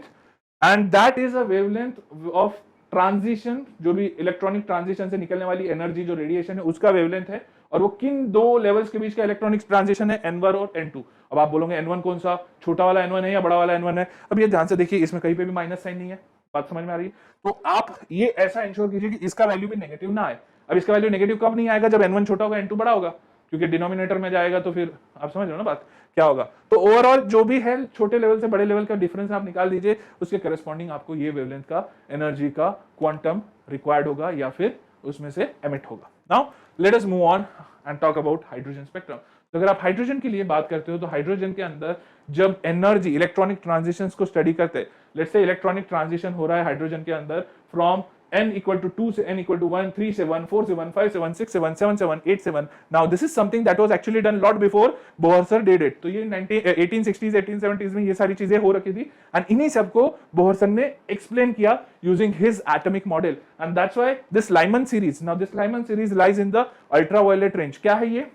and that is a wavelength of transition, जो भी इलेक्ट्रॉनिक ट्रांजिशन से निकलने वाली एनर्जी जो रेडिएशन है उसका वेवलेंथ है। और वो किन दो लेवल्स के बीच का इलेक्ट्रॉनिक ट्रांजिशन है? n1 और n2। अब आप बोलोगे n1 कौन सा, छोटा वाला n1 है या बड़ा वाला n1 है? अब ये ध्यान से देखिए, इसमें कहीं पे भी माइनस साइन नहीं है, बात समझ में आ रही है? तो आप ये ऐसा इंश्योर कीजिए कि इसका वैल्यू भी नेगेटिव ना आए। अब इसका वैल्यू नेगेटिव कब नहीं आएगा? जब n1 छोटा होगा n2 बड़ा होगा। क्योंकि डिनोमिनेटर में जाएगा तो फिर आप समझ रहे हो ना बात क्या होगा। तो ओवरऑल जो भी है छोटे लेवल से बड़े लेवल का डिफरेंस आप निकाल दीजिए, उसके करस्पॉन्डिंग आपको ये वेवलेंथ का एनर्जी का क्वांटम रिक्वायर्ड होगा या फिर उसमें से एमिट होगा। Now let us move on and talk about hydrogen spectrum. तो अगर आप हाइड्रोजन के लिए बात करते हो तो हाइड्रोजन के अंदर जब एनर्जी इलेक्ट्रॉनिक ट्रांजिशंस को स्टडी करते हैं, लेट्स से इलेक्ट्रॉनिक ट्रांजिशन हो रहा है हाइड्रोजन के अंदर फ्रॉम n equal to 2 से n equal to 1, 3 7, 4 7, 5 7, 6 7, 7 7, 8 7. Now this is something that was actually done lot before Bohr sir did it. तो ये 1860s 1870s में ये सारी चीजें हो रखी थी and इन्हीं सबको बोहर सर ने explain किया using his atomic model and that's why this Lyman series. Now this Lyman series lies in the ultraviolet range. क्या है ये?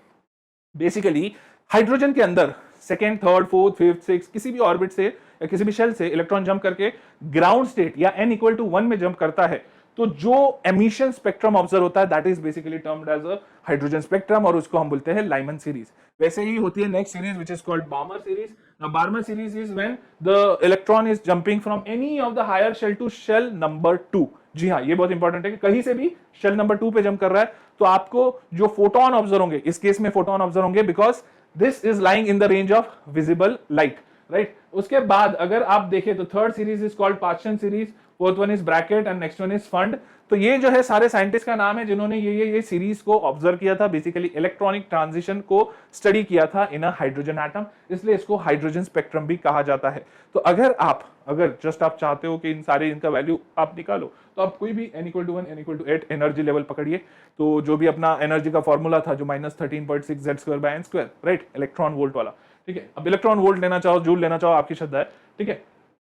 बेसिकली हाइड्रोजन के अंदर second, third, fourth, fifth, six किसी भी ऑर्बिट से या किसी भी शेल से इलेक्ट्रॉन जंप करके ग्राउंड स्टेट या n इक्वल टू 1 में जंप करता है तो जो एमिशन स्पेक्ट्रम ऑब्जर्व होता है that is basically termed as a hydrogen spectrum और उसको हम बोलते हैं लाइमन सीरीज। वैसे ही होती है next series which is called Balmer series. Now Balmer series is when the electron is jumping from any of the higher shell to shell number 2। जी हाँ, ये बहुत इंपॉर्टेंट है कि कहीं से भी शेल नंबर 2 पे जंप कर रहा है तो आपको जो फोटोन ऑब्जर्व होंगे, इस केस में फोटोन ऑब्जर्व होंगे because this is lying in the range of visible light, right. उसके बाद अगर आप देखें तो third series is called Persian series, fourth one is bracket and next one is fund. तो ये जो है सारे साइंटिस्ट का नाम है जिन्होंने ये सीरीज को ऑब्जर्व किया था, बेसिकली इलेक्ट्रॉनिक ट्रांजिशन को स्टडी किया था इन अ हाइड्रोजन एटम, इसलिए इसको हाइड्रोजन स्पेक्ट्रम भी कहा जाता है। तो अगर जस्ट आप चाहते हो कि इन सारे इनका वैल्यू आप निकालो तो आप कोई भी n equal to 1 n equal to 8 energy level पकड़िए। तो जो भी अपना एनर्जी का फॉर्मूला था जो -13.6 z²/n², राइट, इलेक्ट्रॉन वोल्ट वाला, ठीक है। अब इलेक्ट्रॉन वोल्ट लेना चाहो, जूल लेना चाहो, आपकी श्रद्धा है, ठीक है।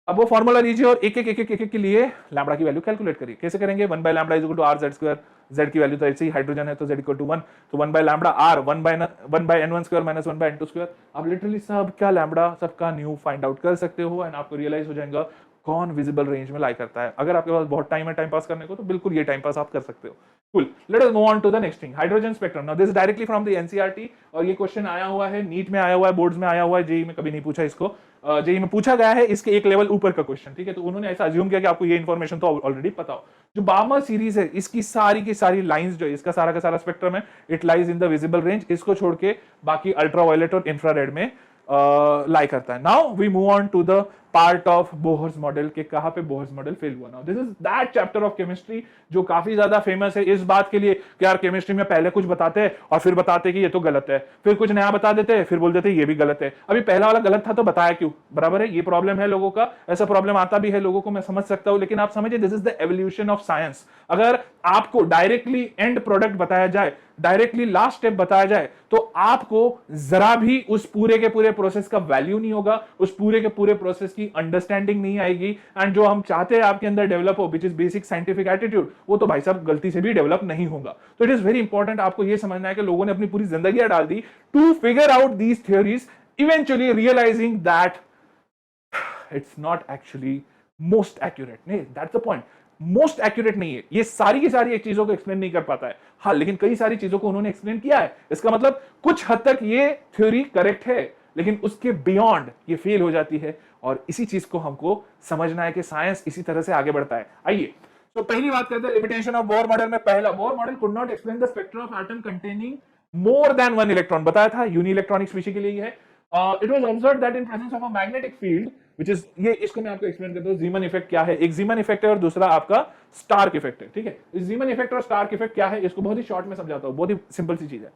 अब वो फॉर्मूला लीजिए और एक एक के लिए लैम्बडा की वैल्यू कैलकुलेट करिए। कैसे करेंगे? 1 by lambda is equal to r z², z की वैल्यू तो ऐसे ही हाइड्रोजन है तो z इक्वल टू 1, तो 1 by lambda r 1 by n1² minus 1 by n2²। आप लिटरली सब क्या लैम्बडा सबका न्यू फाइंड आउट कर सकते हो एंड आपको रियलाइज हो जाएगा कौन विजिबल रेंज में लाई करता है। अगर आपके पास बहुत टाइम है टाइम पास करने को तो बिल्कुल ये टाइम पास आप कर सकते हो। Cool. Let us move on to the next thing. Hydrogen spectrum. Now this is directly from the NCERT और ये क्वेश्चन आया हुआ है, नीट में आया हुआ है, बोर्ड्स में आया हुआ है, जेई में कभी नहीं पूछा इसको। जेई में पूछा गया है इसके एक लेवल ऊपर का क्वेश्चन, ठीक है। तो उन्होंने ऐसा अज्यूम किया कि आपको ये इन्फॉर्मेशन तो ऑलरेडी पता हो। जो बार्मर सीरीज है इसकी सारी की सारी लाइंस जो है, इसका सारा का सारा स्पेक्ट्रम है, it lies in the visible range. इसको छोड़ के बाकी अल्ट्रावायलेट और इंफ्रारेड में लाई करता है। Now we move on to the part of Bohr's model के कहां पे बोहर्स मॉडल फेल हुआ। Now this is that chapter of chemistry जो काफी ज्यादा फेमस है इस बात के लिए कि यार केमिस्ट्री में पहले कुछ बताते हैं और फिर बताते कि ये तो गलत है, फिर कुछ नया बता देते हैं, फिर बोल देते हैं ये भी गलत है। अभी पहला वाला गलत था तो बताया क्यों? बराबर है, ये प्रॉब्लम है लोगों का, ऐसा प्रॉब्लम आता भी है लोगों को, मैं समझ सकता हूं, लेकिन आप समझिए this is the evolution of science. अगर आपको डायरेक्टली एंड प्रोडक्ट बताया जाए, डायरेक्टली लास्ट स्टेप बताया जाए तो आपको जरा भी उस पूरे के पूरे प्रोसेस का वैल्यू नहीं होगा, उस पूरे के पूरे प्रोसेस की अंडरस्टैंडिंग नहीं आएगी एंड जो हम चाहते हैं आपके अंदर डेवलप हो, which is basic scientific attitude, वो तो भाई साहब गलती से भी डेवलप नहीं होगा। तो इट इज वेरी इंपॉर्टेंट आपको ये समझना है कि लोगों ने अपनी पूरी जिंदगी डाल दी to figure out these theories, eventually realizing that it's not actually most accurate. नहीं, that's the point, most accurate नहीं है, ये सारी की सारी एक चीजों को एक्सप्लेन नहीं कर पाता है। हाँ, लेकिन कई सारी चीजों को उन्होंने एक्सप्लेन किया है। इसका मतलब कुछ हद तक ये थ्योरी करेक्ट है, लेकिन उसके बियॉन्ड ये फेल हो जाती है और इसी चीज को हमको समझना है कि साइंस इसी तरह से आगे बढ़ता है। आइए, तो पहली बात करते हैं लिमिटेशन ऑफ बोर मॉडल में। पहला, Bohr model could not explain the spectrum of atom containing more than one electron. बताया था यूनी इलेक्ट्रॉनिक स्पीशीज के लिए ही है। It was observed that in presence of a magnetic field which is ये, इसको मैं आपको एक्सप्लेन करता हूं। जीमन इफेक्ट क्या है? एक जीमन इफेक्ट है और दूसरा आपका स्टार्क इफेक्ट है, ठीक है। इस जीमन इफेक्ट और स्टार्क इफेक्ट क्या है इसको बहुत ही शॉर्ट में समझाता हूं, बहुत ही सिंपल सी चीज है।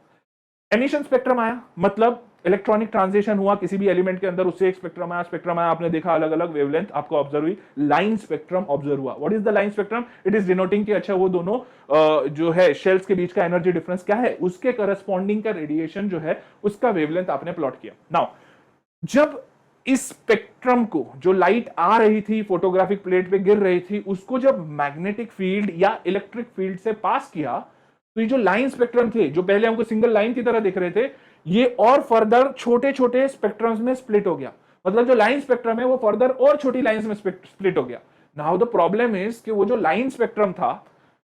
एमिशन स्पेक्ट्रम आया मतलब इलेक्ट्रॉनिक ट्रांजिशन हुआ किसी भी एलिमेंट के अंदर, उससे एक स्पेक्ट्रम आया। स्पेक्ट्रम आया, आपने देखा अलग अलग वेवलेंथ आपको ऑब्जर्व हुई, लाइन स्पेक्ट्रम ऑब्जर्व हुआ। What is the line spectrum? It is denoting कि अच्छा वो दोनों जो है शेल्स के बीच का एनर्जी डिफरेंस क्या है, उसके करस्पॉन्डिंग का रेडिएशन जो है उसका वेवलेंथ आपने प्लॉट किया। नाउ जब इस स्पेक्ट्रम को, जो लाइट आ रही थी फोटोग्राफिक प्लेट पे गिर रही थी, उसको जब मैग्नेटिक फील्ड या इलेक्ट्रिक फील्ड से पास किया तो ये जो लाइन स्पेक्ट्रम थे जो पहले हमको सिंगल लाइन की तरह दिख रहे थे, ये और फर्दर छोटे छोटे स्पेक्ट्रम्स में स्प्लिट हो गया। मतलब जो लाइन स्पेक्ट्रम है वो फर्दर और छोटी लाइंस में स्प्लिट हो गया। नाउ द प्रॉब्लम इज कि वो जो लाइन स्पेक्ट्रम था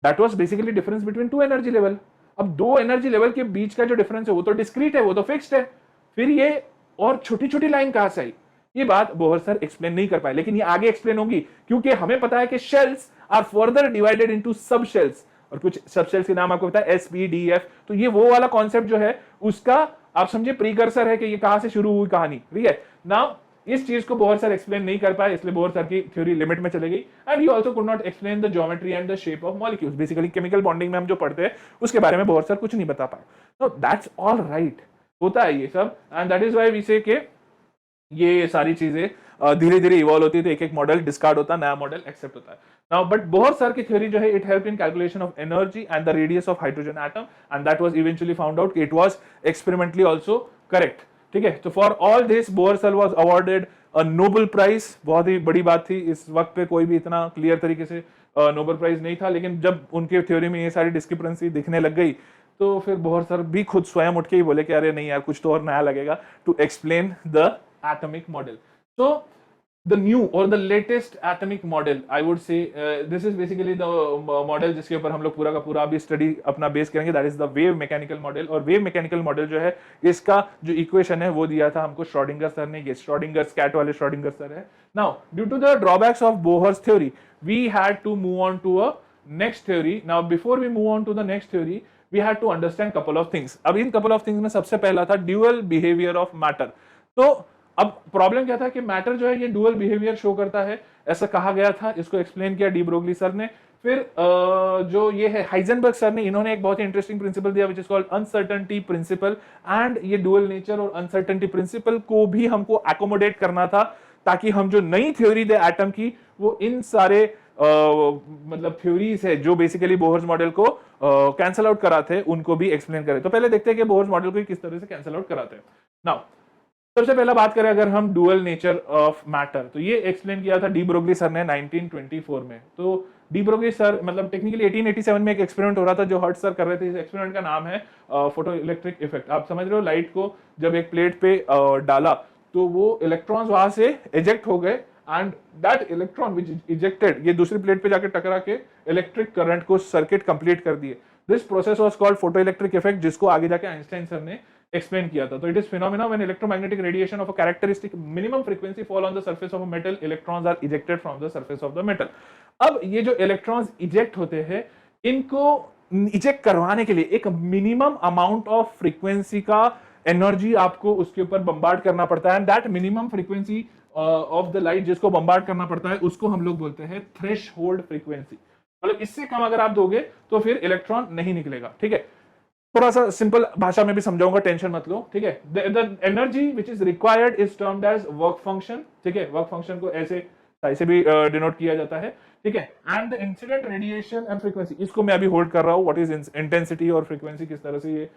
that was basically difference between two energy level. अब दो एनर्जी लेवल के बीच का जो डिफरेंस है वो तो डिस्क्रीट है, वो तो फिक्स्ड है, फिर ये और छोटी छोटी लाइन कहां से आई? ये बात बोहर सर एक्सप्लेन नहीं कर पाए, लेकिन ये आगे एक्सप्लेन होगी क्योंकि हमें पता है कि shells are further divided into subshells. और कुछ सबसेल्स के नाम आपको पता है SPDF। तो ये वो वाला कॉन्सेप्ट जो है उसका आप समझे प्रीकर्सर है कि ये कहां से शुरू हुई कहानी, ठीक है ना। इस चीज को बोहर सर एक्सप्लेन नहीं कर पाए, इसलिए बोहर सर की थ्योरी लिमिट में चली गई। And he also could not explain the geometry and the shape of molecules. Basically chemical bonding में हम जो पढ़ते हैं उसके बारे में बोहर सर कुछ नहीं बता पाए। तो दैट्स ऑल राइट, होता है ये सब। And that is why we say के ये सारी चीजें धीरे धीरे इवॉल्व होती है, तो एक एक मॉडल डिस्कार्ड होता है, नया मॉडल एक्सेप्ट होता है। नाउ बट बोहर सर की थ्योरी जो है it help in calculation of energy and the radius of hydrogen atom, and that was eventually found out it was experimentally also correct, ठीक है। तो for all this Bohr sir was awarded a Nobel prize. बहुत ही बड़ी बात थी, इस वक्त पे कोई भी इतना क्लियर तरीके से नोबेल प्राइज नहीं था, लेकिन जब उनके थ्योरी में ये सारी डिस्क्रिपेंसी दिखने लग गई तो फिर बोहर सर भी खुद स्वयं उठ के ही बोले कि अरे नहीं यार कुछ तो और नया लगेगा to explain the atomic model. So the new or the latest atomic model, I would say this is basically the model जिसके ऊपर हम लोग पूरा का पूरा अभी स्टडी अपना बेस करेंगे, that is the wave mechanical model। और wave mechanical model जो है इसका जो इक्वेशन है वो दिया था हमको श्रोडिंगर सर ने, ये श्रोडिंगर कैट वाले श्रोडिंगर सर है। Now due to the drawbacks of Bohr's theory we had to move on to a next theory। Now before we move on to the next theory we had to understand couple of things। अब इन couple of things में सबसे पहला था dual behavior of matter। तो अब problem क्या था कि मैटर जो है ये डुअल बिहेवियर शो करता है, ऐसा कहा गया था, इसको एक्सप्लेन किया डी ब्रोगली सर ने। फिर जो ये है हाइजेनबर्ग सर ने, इन्होंने एक बहुत ही इंटरेस्टिंग प्रिंसिपल दिया which is called uncertainty principle. And ये डुअल नेचर और अनसर्टेनिटी प्रिंसिपल को भी हमको एकोमोडेट करना था ताकि हम जो नई थ्योरी दे एटम की वो इन सारे मतलब थ्योरीज है जो बेसिकली बोहर्स मॉडल को कैंसल आउट कराते हैं उनको भी एक्सप्लेन करें। तो पहले देखते हैं कि बोहर्स मॉडल को किस तरह से कैंसल आउट कराते हैं। नाउ सबसे पहला बात करें अगर हम डुअल नेचर ऑफ मैटर, तो ये एक्सप्लेन किया था डी ब्रोगली सर ने 1924 में। तो डी ब्रोगली सर मतलब टेक्निकली 1887 में एक एक्सपेरिमेंट हो रहा था जो हर्ट सर कर रहे थे। इस एक्सपेरिमेंट का नाम है फोटो इलेक्ट्रिक इफेक्ट। आप समझ रहे हो, लाइट को जब एक प्लेट पे डाला तो वो इलेक्ट्रॉन्स वहां से इजेक्ट हो गए and that electron which ejected ये दूसरी प्लेट पे जाकर टकरा के इलेक्ट्रिक करंट को सर्किट कंप्लीट कर दिए। This process was called photo electric effect, जिसको आगे जाके आइंस्टाइन सर ने एक्सप्लेन किया था। तो it is phenomena when electromagnetic radiation of a characteristic minimum frequency fall on the surface of a metal, electrons are ejected from the surface of the metal. अब ये जो इलेक्ट्रॉन्स इजेक्ट होते हैं इनको इजेक्ट करवाने के लिए एक मिनिमम अमाउंट ऑफ फ्रीक्वेंसी का एनर्जी आपको उसके ऊपर बम्बार्ड करना पड़ता है। And that minimum frequency of the light जिसको बम्बार्ड करना पड़ता है उसको हम लोग बोलते हैं थ्रेशहोल्ड फ्रीक्वेंसी। मतलब इससे कम अगर आप दोगे तो फिर इलेक्ट्रॉन नहीं निकलेगा, ठीक है। थोड़ा सा सिंपल भाषा में भी समझाऊंगा, टेंशन मत लो, ठीक है। The energy which is required is termed as work function, ठीक है। वर्क फंक्शन को ऐसे भी डिनोट किया जाता है, ठीक है। And the incident radiation and frequency, इसको मैं अभी होल्ड कर रहा हूं, व्हाट इज इंटेंसिटी और फ्रीक्वेंसी, किस तरह से ये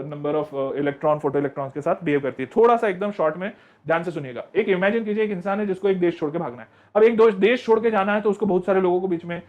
number of electron photo electrons के साथ बिहेव करती है। थोड़ा सा एकदम शॉर्ट में ध्यान से सुनिएगा। एक इमेजिन कीजिए एक इंसान है जिसको एक देश छोड़ के भागना है। अब एक देश छोड़ के जाना है तो उसको बहुत सारे लोगों को बीच में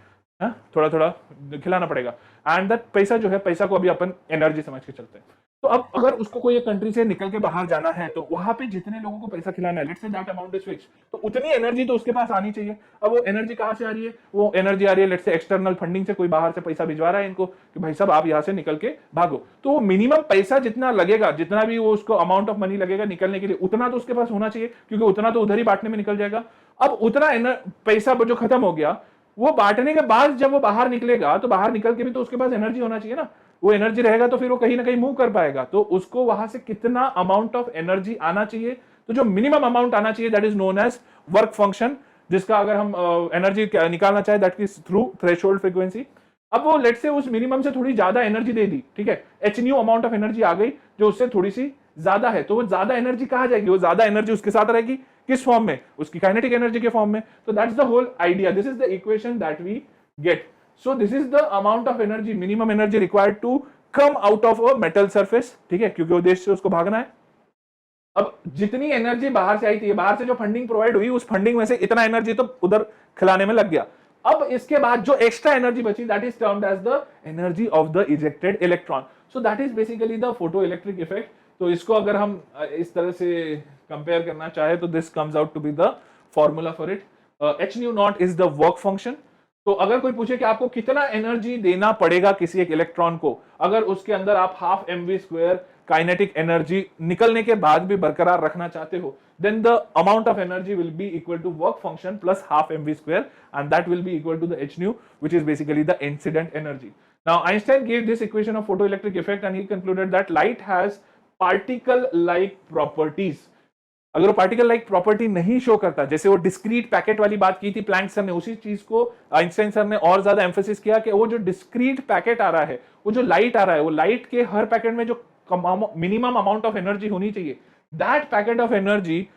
थोड़ा थोड़ा खिलाना पड़ेगा। एंड दैट पैसा जो है, पैसा को अभी अपन एनर्जी समझ के चलते हैं। तो अब अगर उसको कोई एक कंट्री से निकल के बाहर जाना है तो वहां पे जितने लोगों को पैसा खिलाना है, let's say that amount is fixed, तो उतनी एनर्जी तो उसके पास आनी चाहिए। अब वो एनर्जी कहां से आ रही है? वो एनर्जी आ रही है लेट्स से एक्सटर्नल फंडिंग से, कोई बाहर से पैसा भिजवा रहा है इनको कि भाई साहब आप यहां से निकल के भागो। तो वो मिनिमम पैसा जितना लगेगा, जितना भी वो उसको अमाउंट ऑफ मनी लगेगा निकलने के लिए, उतना तो उसके पास होना चाहिए, क्योंकि उतना तो उधर ही बांटने में निकल जाएगा। अब उतना पैसा जो खत्म हो गया, वो बांटने के बाद जब वो बाहर निकलेगा तो बाहर निकल के भी तो उसके पास एनर्जी होना चाहिए ना। वो एनर्जी रहेगा तो फिर वो कहीं ना कहीं मूव कर पाएगा। तो उसको वहां से कितना अमाउंट ऑफ एनर्जी आना चाहिए, तो जो मिनिमम अमाउंट आना चाहिए that is known as work function, जिसका अगर हम एनर्जी निकालना चाहे that is through threshold frequency. अब वो लेट से उस मिनिमम से थोड़ी ज्यादा एनर्जी दे दी, ठीक है, H nu amount of energy आ गई जो उससे थोड़ी सी ज्यादा है, तो वो ज्यादा एनर्जी कहां जाएगी? वो ज्यादा एनर्जी उसके साथ रहेगी, किस फॉर्म में? उसकी काइनेटिक एनर्जी के फॉर्म में। तो that's the whole idea, this is the equation that we get. So this is the amount of energy, minimum energy required to come out of a metal surface, ठीक है, क्योंकि उद्देश्य से उसको भागना है। अब जितनी एनर्जी बाहर से आई थी, बाहर से जो फंडिंग प्रोवाइड हुई, उस फंडिंग में से इतना एनर्जी तो उधर खिलाने में लग गया। अब इसके बाद जो एक्स्ट्रा एनर्जी बची that is termed as the energy of the ejected electron. So that is basically the photoelectric effect. तो इसको अगर हम इस तरह से कंपेयर करना चाहे तो this comes out to be the formula for it. H nu naught is the work function. तो अगर कोई पूछे कि आपको कितना एनर्जी देना पड़ेगा किसी एक इलेक्ट्रॉन को, अगर उसके अंदर आप हाफ mv² काइनेटिक एनर्जी निकलने के बाद भी बरकरार रखना चाहते हो, then the amount of energy will be equal to work function plus half mv² and that will be equal to the h nu, which is basically the incident energy. Now Einstein gave this equation of photoelectric effect and he concluded that light has particle like properties. अगर वो particle like property नहीं show करता, जैसे वो discrete packet वाली बात की थी प्लैंक सर ने, उसी चीज को आइंस्टाइन सर ने और ज्यादा एम्फेसिस किया कि वो जो डिस्क्रीट पैकेट आ रहा है, वो जो लाइट आ रहा है, वो लाइट के हर पैकेट में जो मिनिमम अमाउंट ऑफ एनर्जी होनी चाहिए, that packet of energy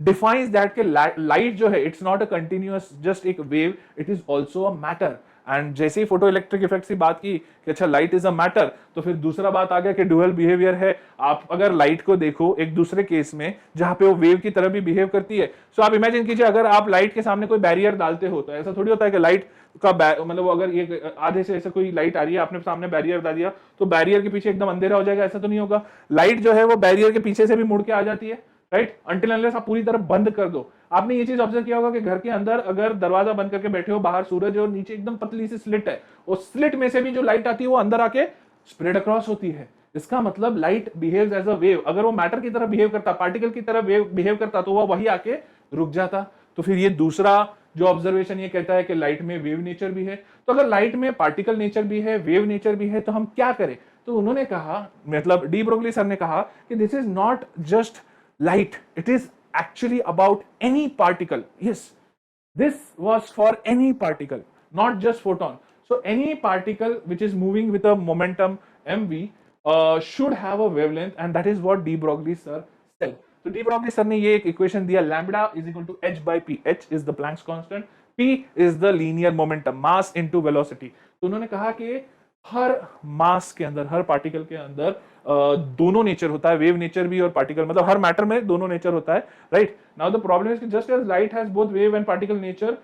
defines that के लाइट जो है it's not a continuous just एक wave, it is also a matter. And जैसे ही फोटो इलेक्ट्रिक इफेक्ट की बात की कि अच्छा लाइट इज अ मैटर, तो फिर दूसरा बात आ गया कि ड्यूअल बिहेवियर है. आप अगर लाइट को देखो एक दूसरे केस में जहां पे वो वेव की तरह भी बिहेव करती है, सो आप इमेजिन कीजिए अगर आप लाइट के सामने कोई बैरियर डालते हो, तो ऐसा थोड़ी होता है कि लाइट का मतलब अगर ये आधे से ऐसे कोई लाइट आ रही है, आपने सामने बैरियर डाल दिया तो बैरियर के पीछे एकदम अंधेरा हो जाएगा, ऐसा तो नहीं होगा. लाइट जो है वो बैरियर के पीछे से भी मुड़ के आ जाती है, राइट, अनटिल अनलेस आप पूरी तरह बंद कर दो. आपने ये चीज ऑब्जर्व किया होगा कि घर के अंदर अगर दरवाजा बंद करके बैठे हो, बाहर सूरज और नीचे एकदम पतली सी स्लिट है, उस स्लिट में से भी जो लाइट आती है वो अंदर आके स्प्रेड अक्रॉस होती है. इसका मतलब light behaves as a wave. अगर वो मैटर की तरह बिहेव करता, पार्टिकल की तरह बिहेव करता, तो वो वही आके रुक जाता. तो फिर ये दूसरा जो ऑब्जर्वेशन ये कहता है कि लाइट में वेव नेचर भी है. तो अगर लाइट में पार्टिकल नेचर भी है, वेव नेचर भी है, तो हम क्या करें? तो उन्होंने कहा, मतलब डी ब्रोगली सर ने कहा कि this is not just light, it is actually about any particle. Yes, this was for any particle, not just photon. So any particle which is moving with a momentum mv should have a wavelength, and that is what de Broglie sir said. So de Broglie sir ने ये एक equation दिया, lambda is equal to h by p. h is the Planck's constant, p is the linear momentum, mass into velocity. तो उन्होंने कहा कि हर मास के अंदर, हर पार्टिकल के अंदर दोनों नेचर होता है, वेव नेचर भी और पार्टिकल, मतलब हर मैटर में दोनों नेचर होता है, right. Now the problem is कि just as light has both wave and particle nature,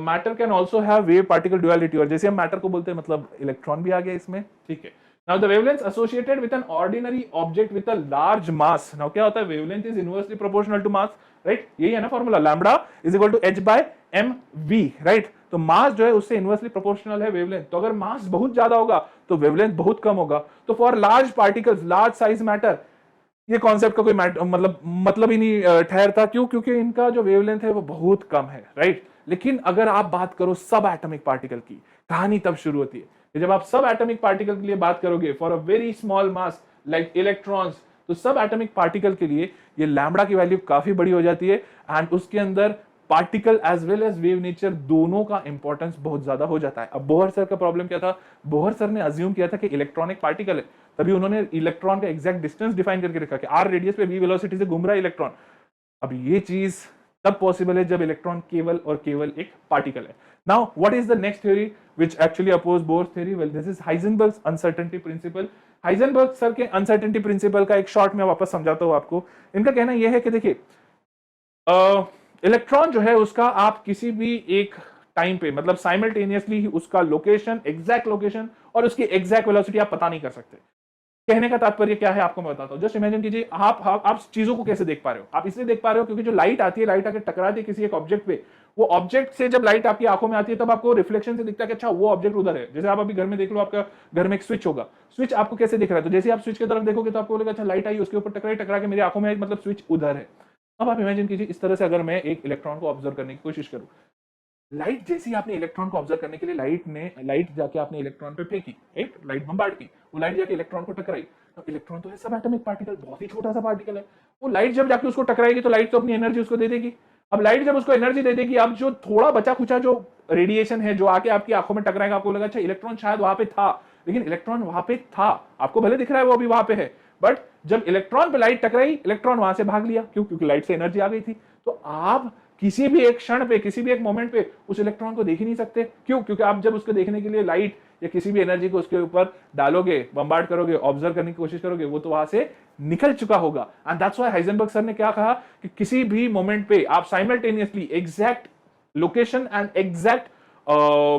matter can also have wave particle duality. और जैसे हम मैटर को बोलते हैं, मतलब इलेक्ट्रॉन भी आ गया इसमें, ठीक है. Now the wavelength associated with an ordinary object with a large mass. Now क्या होता है? Wavelength is inversely proportional to mass, right. यही है ना formula, lambda is equal to h by mv, right. तो मास जो है उससे इनवर्सली प्रोपोर्शनल है वेवलेंथ. तो अगर मास बहुत ज्यादा होगा तो वेवलेंथ बहुत कम होगा. तो for large particles, large size matter, ये कॉन्सेप्ट का कोई मतलब ही नहीं ठहरता. क्यों? क्योंकि इनका जो वेवलेंथ है वो बहुत कम है, राइट. लेकिन अगर आप बात करो सब एटॉमिक पार्टिकल की, कहानी तब शुरू होती है कि जब आप सब एटॉमिक पार्टिकल के लिए बात करोगे for a very small mass like electrons, तो सब एटॉमिक पार्टिकल के लिए ये लैम्बडा की वैल्यू काफी बड़ी हो जाती है. एंड उसके अंदर particle as well as wave nature दोनों का इंपॉर्टेंस बहुत ज्यादा हो जाता है. अब बोहर सर का प्रॉब्लम क्या था? बोहर सर ने अज्यूम किया था कि इलेक्ट्रॉनिक पार्टिकल है, तभी उन्होंने इलेक्ट्रॉन का एग्जैक्ट डिस्टेंस डिफाइन करके रखा कि आर रेडियस पे वी वेलोसिटी से घूम रहा है इलेक्ट्रॉन. अब ये चीज तब पॉसिबल है जब इलेक्ट्रॉन केवल और केवल एक पार्टिकल है. Now what is the next theory which actually oppose Bohr's theory? Well, this is Heisenberg's uncertainty principle. Heisenberg sir के अनसर्टेनिटी प्रिंसिपल का एक शॉर्ट में वापस समझाता हूं आपको. इनका कहना यह है कि देखिए, इलेक्ट्रॉन जो है उसका आप किसी भी एक टाइम पे, मतलब साइमल्टेनियसली उसका लोकेशन, एग्जैक्ट लोकेशन और उसकी एग्जैक्ट वेलोसिटी आप पता नहीं कर सकते. कहने का तात्पर्य क्या है आपको मैं बताता हूं. जस्ट इमेजिन कीजिए आप चीजों को कैसे देख पा रहे हो. आप इसलिए देख पा रहे हो क्योंकि जो लाइट आती है, लाइट आके टकराती है किसी एक ऑब्जेक्ट पे, वो ऑब्जेक्ट से जब लाइट आपकी आंखों में आती है तब आपको रिफ्लेक्शन से दिखता है कि अच्छा वो ऑब्जेक्ट उधर है. जैसे आप अभी घर में देख लो, आपका घर में एक स्विच होगा, स्विच आपको कैसे दिख रहा है? तो जैसे आप स्विच की तरफ देखोगे तो आपको बोलेगा अच्छा लाइट आई, उसके ऊपर टकरा के मेरी आंखों में आई, मतलब स्विच उधर है. अब आप इमेजिन कीजिए इस तरह से अगर मैं एक इलेक्ट्रॉन को ऑब्जर्व करने की कोशिश करूं, लाइट जैसी आपने इलेक्ट्रॉन को ऑब्जर्व करने के लिए लाइट जाके आपने इलेक्ट्रॉन पे फेंकी, एक लाइट बम्बार्ड की, वो लाइट जाके इलेक्ट्रॉन को टकराई. तो इलेक्ट्रॉन तो है सब एटॉमिक पार्टिकल, बहुत ही छोटा सा पार्टिकल है. वो लाइट जब जाके उसको टकराएगी तो लाइट तो अपनी एनर्जी उसको दे देगी. अब लाइट जब उसको एनर्जी दे देगी, अब जो थोड़ा बचा खुचा जो रेडिएशन है जो आके आपकी आंखों में टकराएगा, आपको लगा अच्छा इलेक्ट्रॉन शायद वहां पे था, लेकिन इलेक्ट्रॉन वहां पे था, आपको भले दिख रहा है वो अभी वहां पे है, बट जब इलेक्ट्रॉन पे लाइट टकराई, इलेक्ट्रॉन वहां से भाग लिया. क्यों? क्योंकि लाइट से एनर्जी आ गई थी. तो आप किसी भी एक क्षण पे, किसी भी एक मोमेंट पे उस इलेक्ट्रॉन को देख ही नहीं सकते. क्यों? क्योंकि आप जब उसको देखने के लिए लाइट या किसी भी एनर्जी को उसके ऊपर डालोगे, बम्बार्ड करोगे, ऑब्जर्व करने की कोशिश करोगे, वो तो वहां से निकल चुका होगा. And that's why Heisenberg sir ने क्या कहा कि किसी भी मोमेंट पे आप simultaneously exact location and exact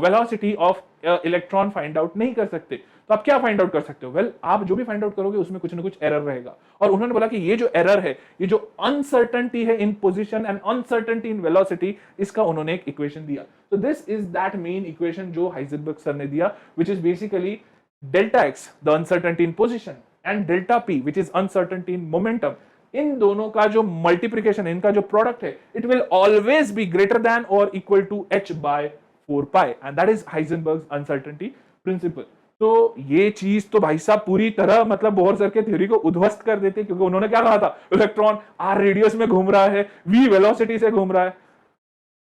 velocity of electron find out नहीं कर सकते. तो आप क्या फाइंड आउट कर सकते हो? वेल, आप जो भी फाइंड आउट करोगे उसमें कुछ ना कुछ एरर रहेगा. और उन्होंने बोला कि ये जो एरर है, ये जो अनसर्टेनिटी है in position and uncertainty in velocity, इसका उन्होंने एक इक्वेशन दिया. तो this is that main equation जो हाइजेनबर्ग सर ने दिया, which is basically delta X the uncertainty in position and delta P which is uncertainty in momentum. इन दोनों का जो मल्टीप्लिकेशन है, इनका जो प्रोडक्ट है, it will always be greater than और equal to h by 4 pi, and that is Heisenberg's uncertainty principle. तो ये चीज तो भाई साहब पूरी तरह मतलब बोहर सर के थ्योरी को उद्ध्वस्त कर देती है, क्योंकि उन्होंने क्या कहा था, इलेक्ट्रॉन आर रेडियस में घूम रहा है, वी वेलोसिटी से घूम रहा है।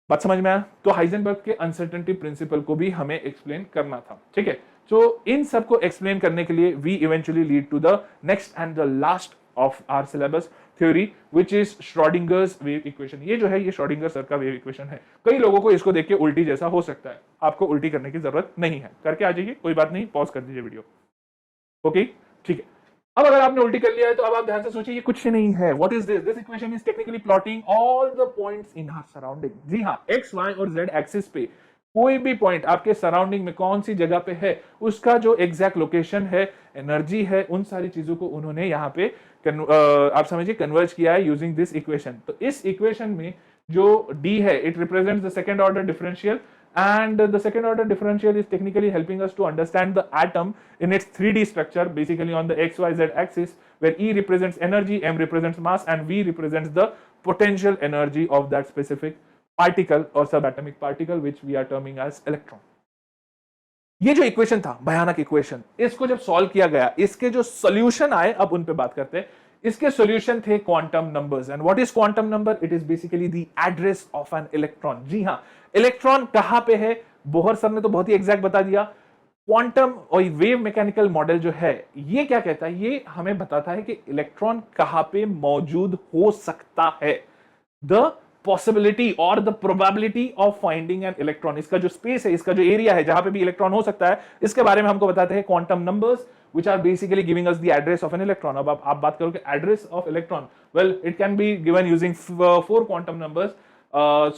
बात समझ में आया? तो हाइजेनबर्ग के अनसर्टेनिटी प्रिंसिपल को भी हमें एक्सप्लेन करना था, ठीक है। तो इन सब को एक्सप्लेन करने के लिए we eventually lead to the next and the last of our syllabus theory which is Schrodinger's wave equation. ये जो है ये श्रोडिंगर सर का वेव इक्वेशन है। कई लोगों को इसको देख के उल्टी जैसा हो सकता है, आपको उल्टी करने की जरूरत नहीं है, करके आ जाइए, कोई बात नहीं, पॉज कर दीजिए वीडियो। ओके, ठीक है। अब अगर आपने उल्टी कर लिया है तो अब आप ध्यान से सोचिए, ये कुछ नहीं है। What is this? This equation is technically plotting all the points in our surrounding. जी हाँ, एक्स वाई और जेड एक्सिस पे कोई भी पॉइंट आपके सराउंडिंग में कौन सी जगह पे है, उसका जो एग्जैक्ट लोकेशन है, एनर्जी है, उन सारी चीजों को उन्होंने यहाँ पे आप समझिए कन्वर्ज किया है यूजिंग दिस इक्वेशन। तो इस इक्वेशन में जो d है, it represents the second order differential, and the second order differential is technically helping us to understand the atom in its 3D structure, basically on the xyz axis, where E represents energy, M represents mass, and V represents the potential energy of that specific particle or subatomic particle, which we are terming as electron. ये जो equation था, भयानक equation, इसको जब solve किया गया, इसके जो सॉल्यूशन आए, अब उन पे बात करते हैं। इसके सॉल्यूशन थे quantum numbers. And what is quantum number? It is basically the address of an electron. जी हां, इलेक्ट्रॉन कहां पे है, बोहर सर ने तो बहुत ही एग्जैक्ट बता दिया। क्वांटम और वेव मैकेनिकल मॉडल जो है, ये क्या कहता है? ये हमें बताता है कि इलेक्ट्रॉन कहां पे मौजूद हो सकता है, द पॉसिबिलिटी और the probability of finding an electron. इसका जो स्पेस है, इसका जो एरिया है जहां पे भी इलेक्ट्रॉन हो सकता है, इसके बारे में हमको बताते हैं quantum numbers, which are basically giving us the address of an electron. अब आप बात करोगे address of electron, well it can be given using four quantum numbers.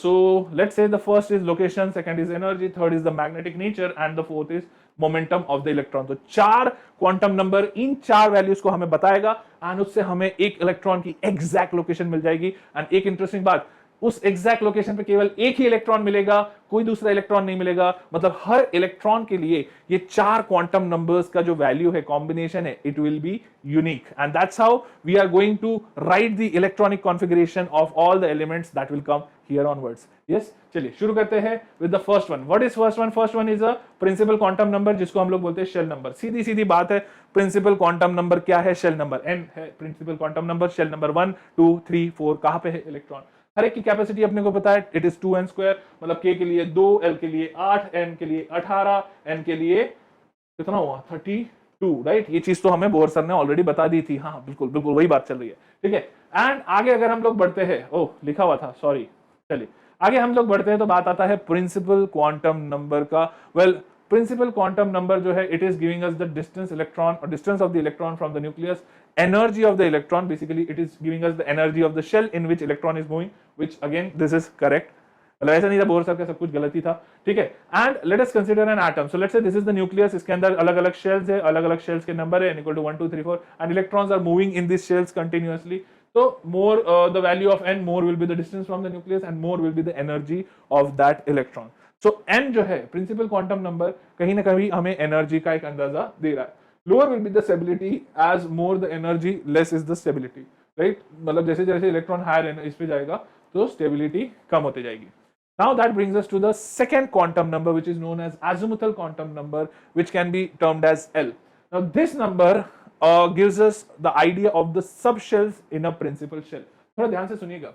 So let's say the first is location, second is energy, third is the magnetic nature, and the fourth is momentum of the electron. तो चार quantum number in चार values को हमें बताएगा, and उससे हमें एक electron की एग्जैक्ट लोकेशन मिल जाएगी। एंड एक इंटरेस्टिंग बात, उस एग्जैक्ट लोकेशन पे केवल एक ही इलेक्ट्रॉन मिलेगा, कोई दूसरा इलेक्ट्रॉन नहीं मिलेगा। मतलब हर इलेक्ट्रॉन के लिए ये चार क्वांटम नंबर्स का जो वैल्यू है, कॉम्बिनेशन है, it will be unique, and that's how we are going to write the electronic configuration of all the elements that will come here onwards. Yes, चलिए शुरू करते हैं with the first one. What is first one? First one is a principal quantum number, जिसको हम लोग बोलते हैं shell number. सीधी सीधी बात है, प्रिंसिपल क्वांटम नंबर क्या है? Shell number. n है principal quantum number, shell number 1 2 3 4 कहां पे है इलेक्ट्रॉन। हर एक की कैपेसिटी अपने को पता है, इट इज 2n स्क्वायर, मतलब k के लिए 2, l के लिए 8, n के लिए 18, n के लिए कितना हुआ 32, राइट। ये चीज तो हमें बोहर सर ने ऑलरेडी बता दी थी। हाँ बिल्कुल बिल्कुल वही बात चल रही है, ठीक है। एंड आगे अगर हम लोग बढ़ते हैं, ओह लिखा हुआ था, सॉरी, चलिए आगे हम लोग बढ़ते हैं तो बात आता है प्रिंसिपल क्वांटम नंबर का। वेल, प्रिंसिपल क्वांटम नंबर जो है, it is giving us the distance electron और distance of the electron from the nucleus, energy of the electron, basically it is giving us the energy of the shell in which electron is moving, which again this is correct. मतलब ऐसा नहीं था Bohr sir का सब कुछ गलत ही था, ठीक है। And let us consider an atom. So let's say this is the nucleus, इसके अंदर अलग अलग शेल्स है, अलग अलग शेल्स के नंबर है, equal to 1 2 3 4, and electrons are moving in this shells continuously. तो more the value of n, more will be the distance from the nucleus, and more will be the energy of that electron. So n जो है principal quantum number, कहीं ना कहीं हमें energy का एक अंदाजा दे रहा है। Lower will be the stability, as more the energy, less is the stability, right? मतलब जैसे जैसे इलेक्ट्रॉन हायर इस पे जाएगा तो स्टेबिलिटी कम होते जाएगी। Now that brings us to the second quantum number, which is known as azimuthal quantum number, which can be termed as L. Now this number gives us the idea of the subshells in a principal shell. थोड़ा ध्यान से सुनिएगा।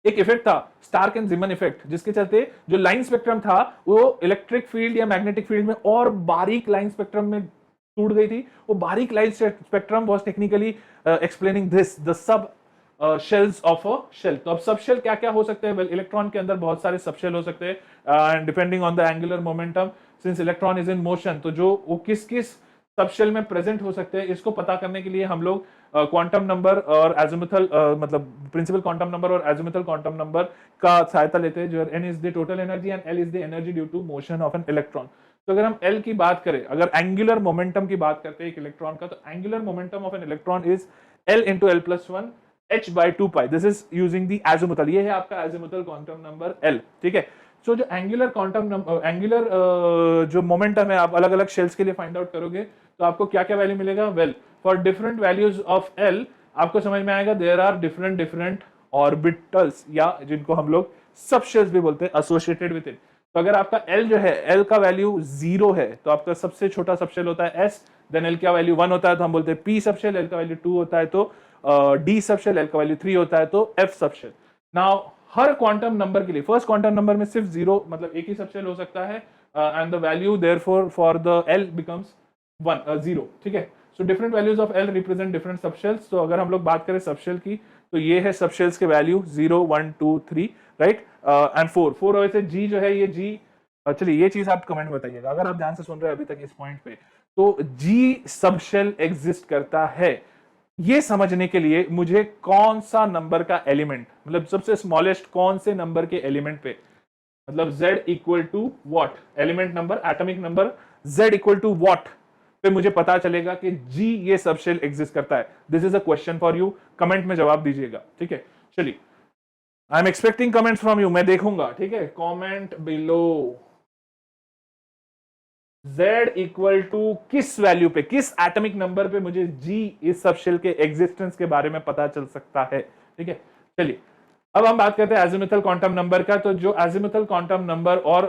एक effect था Stark and ज़िमन effect, जिसके चलते जो line spectrum था वो इलेक्ट्रिक फील्ड या मैग्नेटिक फील्ड में और बारीक लाइन स्पेक्ट्रम में टूट गई थी। वो बारीक line spectrum was technically explaining this the sub shells of a shell. तो अब सब शेल क्या क्या हो सकते हैं? वेल, इलेक्ट्रॉन के अंदर बहुत सारे सब शेल हो सकते हैं, and depending on the angular momentum, since electron is in motion, तो जो वो किस किस सब शेल में प्रेजेंट हो सकते हैं, इसको पता करने के लिए हम लोग क्वांटम नंबर और एजिमुथल मतलब प्रिंसिपल क्वांटम नंबर और एजिमुथल क्वांटम नंबर का सहायता लेते हैं, जो n is the total energy and l is the energy due to motion of an electron. तो अगर हम L की बात करें, अगर एंगुलर मोमेंटम की बात करते हैं एक इलेक्ट्रॉन का, तो angular momentum of an electron is L into L plus 1 h by 2 pi. This is using the azimuthal, ये है आपका एजिमुथल क्वांटम नंबर L, ठीक है। सो जो एंगुलर क्वांटम एंगुलर जो मोमेंटम है, आप अलग अलग शेल्स के लिए फाइंड आउट करोगे तो आपको क्या क्या वैल्यू मिलेगा? Well, for different values of L आपको समझ में आएगा देयर आर डिफरेंट ऑर्बिटल्स, या जिनको हम लोग सब शेल्स भी बोलते हैं, एसोसिएटेड विद इट। तो अगर आपका L जो है, L का वैल्यू 0 है तो आपका सबसे छोटा सबशेल होता है S, देन L का वैल्यू 1 होता है तो हम बोलते हैं P सबशेल, L का वैल्यू 2 होता है तो D सबशेल, L का वैल्यू 3 होता है तो F सबशेल। नाउ हर क्वांटम नंबर के लिए फर्स्ट क्वांटम नंबर में सिर्फ 0 मतलब एक ही सबशेल हो सकता है and the value therefore for the L becomes 0, ठीक है। So different values of L represent different subshells. तो अगर हम लोग बात करें सबशेल की तो ये है सबशेल्स के वैल्यू 0 1 2 3 राइट एंड 4 वजह से G जो है ये G, चलिए ये चीज आप कमेंट बताइएगा अगर आप ध्यान से सुन रहे हैं अभी तक इस पॉइंट पे। तो G सबशेल एग्जिस्ट करता है ये समझने के लिए मुझे कौन सा नंबर का एलिमेंट, मतलब सबसे स्मॉलेस्ट कौन से नंबर के एलिमेंट पे, मतलब Z equal to what, element number atomic number Z equal to what पे मुझे पता चलेगा कि G ये सबशेल एग्जिस्ट करता है। This is a question for you, comment में जवाब दीजिएगा, ठीक है। चलिए I am expecting comments from you, मैं देखूंगा, ठीक है। Comment below Z equal to किस वैल्यू पे, किस एटॉमिक नंबर पे मुझे G इस सबशेल के एग्जिस्टेंस के बारे में पता चल सकता है, ठीक है। चलिए अब हम बात करते हैं एजिमुथल क्वांटम नंबर का। तो जो एजिमुथल क्वांटम नंबर और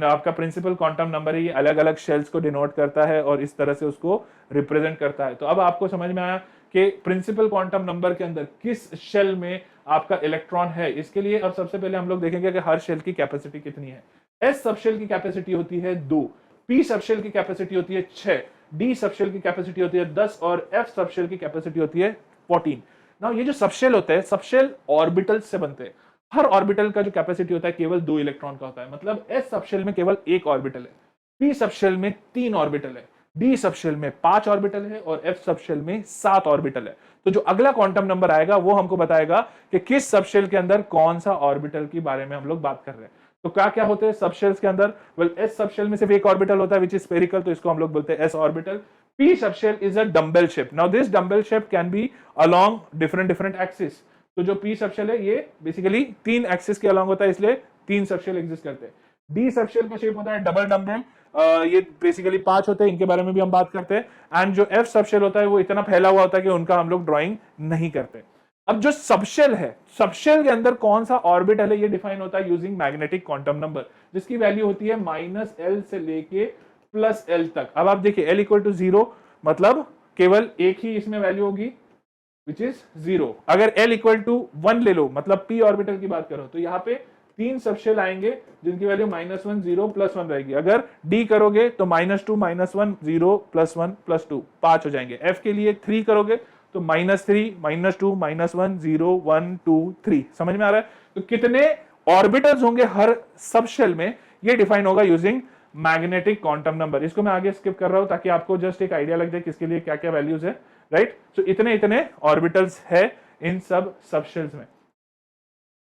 आपका प्रिंसिपल क्वांटम नंबर है ये अलग अलग शेल्स को डिनोट करता है और इस तरह से उसको रिप्रेजेंट करता है। तो अब आपको समझ में आया कि प्रिंसिपल क्वांटम नंबर के अंदर किस शेल में आपका इलेक्ट्रॉन है। इसके लिए अब सबसे पहले हम लोग देखेंगे कि हर शेल की कैपेसिटी कितनी है। एस सबशेल की कैपेसिटी होती है 2, पी सबशेल की कैपेसिटी होती है 6, डी सबशेल की कैपेसिटी होती है 10 और एफ सबशेल की कैपेसिटी होती है 14। नाउ ये जो सबशेल होते हैं, सबशेल ऑर्बिटल से बनते हैं। हर ऑर्बिटल का जो कैपेसिटी होता है केवल 2 इलेक्ट्रॉन का होता है, मतलब एस सबशेल में केवल 1 ऑर्बिटल है, पी सबशेल में 3 ऑर्बिटल है, डी सबशेल में 5 ऑर्बिटल है और एफ सबशेल में 7 ऑर्बिटल है। तो जो अगला क्वांटम नंबर आएगा वो हमको बताएगा कि किस सबशेल के अंदर कौन सा ऑर्बिटल के बारे में हम लोग बात कर रहे हैं। तो क्या क्या होते हैं सबशेल्स के अंदर? वेल एस सबशेल में सिर्फ एक ऑर्बिटल होता है विच इज स्फेरिकल, तो इसको हम लोग बोलते हैं S orbital. P subshell is a dumbbell shape. Now this dumbbell shape can be along different axis. तो जो P सबशेल है ये बेसिकली 3 एक्सिस के अलॉन्ग होता है, इसलिए 3 सबशेल एग्जिस्ट करते हैं। D सबशेल का शेप होता है डबल डम्बेल, ये बेसिकली 5 होते हैं, इनके बारे में भी हम बात करते हैं। एंड जो F सबशेल होता है वो इतना फैला हुआ होता है कि उनका हम लोग ड्राइंग नहीं करते। अब जो सबशेल है, सबशेल के अंदर कौन सा ऑर्बिटल है ये डिफाइन होता है यूजिंग मैग्नेटिक क्वांटम नंबर, जिसकी वैल्यू होती है -L से लेके +L तक। अब आप देखिए L इक्वल टू 0 मतलब केवल एक ही इसमें वैल्यू होगी विच इज 0। अगर L इक्वल टू 1 ले लो, मतलब p ऑर्बिटल की बात करो, तो यहाँ पे 3 सबशेल आएंगे जिनकी वैल्यू -1 0 +1 रहेगी। अगर D करोगे तो -2 -1 0 +1 +2 5 हो जाएंगे। F के लिए 3 करोगे तो -3 -2 -1 0 1 2 3। समझ में आ रहा है? तो कितने ऑर्बिटल्स होंगे हर सबशेल में ये डिफाइन होगा यूजिंग मैग्नेटिक क्वांटम नंबर। इसको मैं आगे स्किप कर रहा हूं ताकि आपको जस्ट एक आइडिया लग जाए किसके लिए क्या क्या वैल्यूज है, राइट। सो इतने इतने ऑर्बिटल्स है इन सब सबशेल्स में।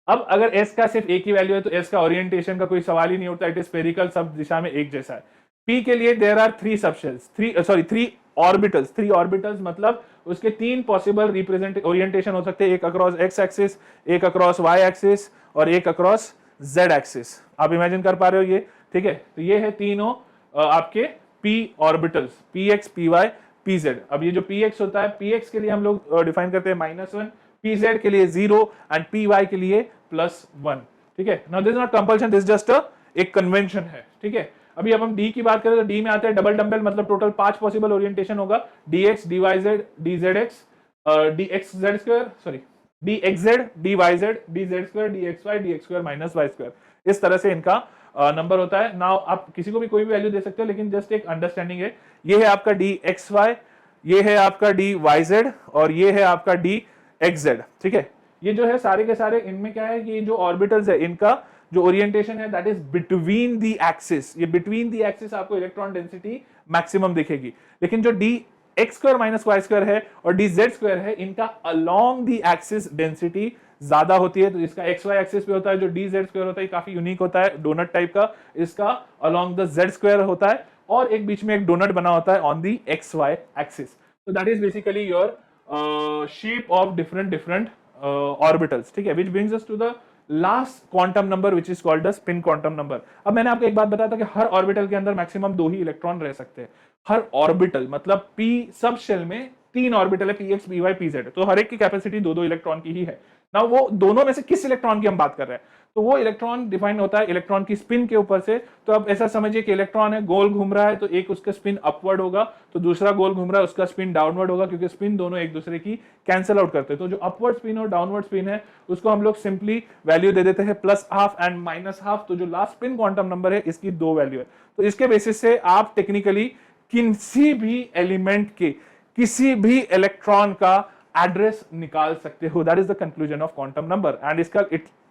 अब अगर एस का सिर्फ एक ही वैल्यू है तो एस का ओरिएंटेशन का कोई सवाल ही नहीं उठता, इट इज स्फेरिकल, सब दिशा में एक जैसा है। पी के लिए देयर आर 3 सबशेल्स, 3 ऑर्बिटल्स मतलब उसके 3 पॉसिबल रिप्रेजेंट ओरिएंटेशन हो सकते हैं, एक अक्रॉस एक्स एक्सिस, एक अक्रॉस वाई एक्सिस और एक अक्रॉस जेड एक्सिस। आप इमेजिन कर पा रहे हो ये, ठीक है। तो ये है तीनों आपके p orbitals, px py pz। अब ये जो px होता है, px के लिए हम लोग डिफाइन करते हैं -1, pz के लिए 0 एंड py के लिए +1, ठीक है। Now this is not compulsion, this just एक कन्वेंशन है, ठीक है। अभी अब हम d की बात करें तो d में आते हैं डबल डम्बल, मतलब टोटल 5 पॉसिबल ओरिएंटेशन होगा, dx dyz dzx dxz2 sorry dxz dyz dz2 dxy dx2 -y2। इस तरह से इनका नंबर होता है। नाउ आप किसी को भी कोई भी वैल्यू दे सकते हो, लेकिन जस्ट एक अंडरस्टैंडिंग है। ये है आपका dxy, ये है आपका dyz और ये है आपका dxz, ठीक है। ये जो है सारे के सारे, इनमें क्या है कि ये जो ऑर्बिटल्स है इनका जो ओरिएंटेशन है that is between the axis. ये बिटवीन द एक्सिस आपको इलेक्ट्रॉन डेंसिटी मैक्सिमम दिखेगी, लेकिन जो dx2 -y2 है और dz2 है इनका अलोंग द एक्सिस डेंसिटी ज्यादा होती है। तो इसका xy एक्सिस पे होता है, जो dz2 होता है काफी यूनिक होता है, डोनट टाइप का, इसका अलोंग द z2 होता है और एक बीच में एक डोनट बना होता है ऑन द xy एक्सिस। तो that is basically your shape of different orbitals, ठीक है, which brings us to the last quantum number which is called the spin quantum number. अब मैंने आपको एक बात बताया था कि हर ऑर्बिटल के अंदर मैक्सिमम 2 ही इलेक्ट्रॉन रह सकते हैं। हर ऑर्बिटल मतलब p सब शेल में 3 ऑर्बिटल है, px py pz, तो हर एक की कैपेसिटी 2-2 इलेक्ट्रॉन की ही है। ना वो दोनों में से किस इलेक्ट्रॉन की हम बात कर रहे हैं, तो वो इलेक्ट्रॉन डिफाइन होता है इलेक्ट्रॉन की स्पिन के ऊपर से। तो अब ऐसा समझिए कि इलेक्ट्रॉन है, गोल घूम रहा है, तो एक उसका स्पिन अपवर्ड होगा, तो दूसरा गोल घूम रहा है उसका स्पिन डाउनवर्ड होगा, क्योंकि स्पिन दोनों एक दूसरे की कैंसिल आउट करते हैं। तो जो अपवर्ड स्पिन और डाउनवर्ड स्पिन है उसको हम लोग सिंपली वैल्यू दे देते हैं +½ एंड -½ तो जो लास्ट स्पिन क्वांटम नंबर है इसकी 2 वैल्यू है। तो इसके बेसिस से आप टेक्निकली किसी भी एलिमेंट के किसी भी इलेक्ट्रॉन का एड्रेस निकाल सकते हो। That is the conclusion of quantum number. And इसका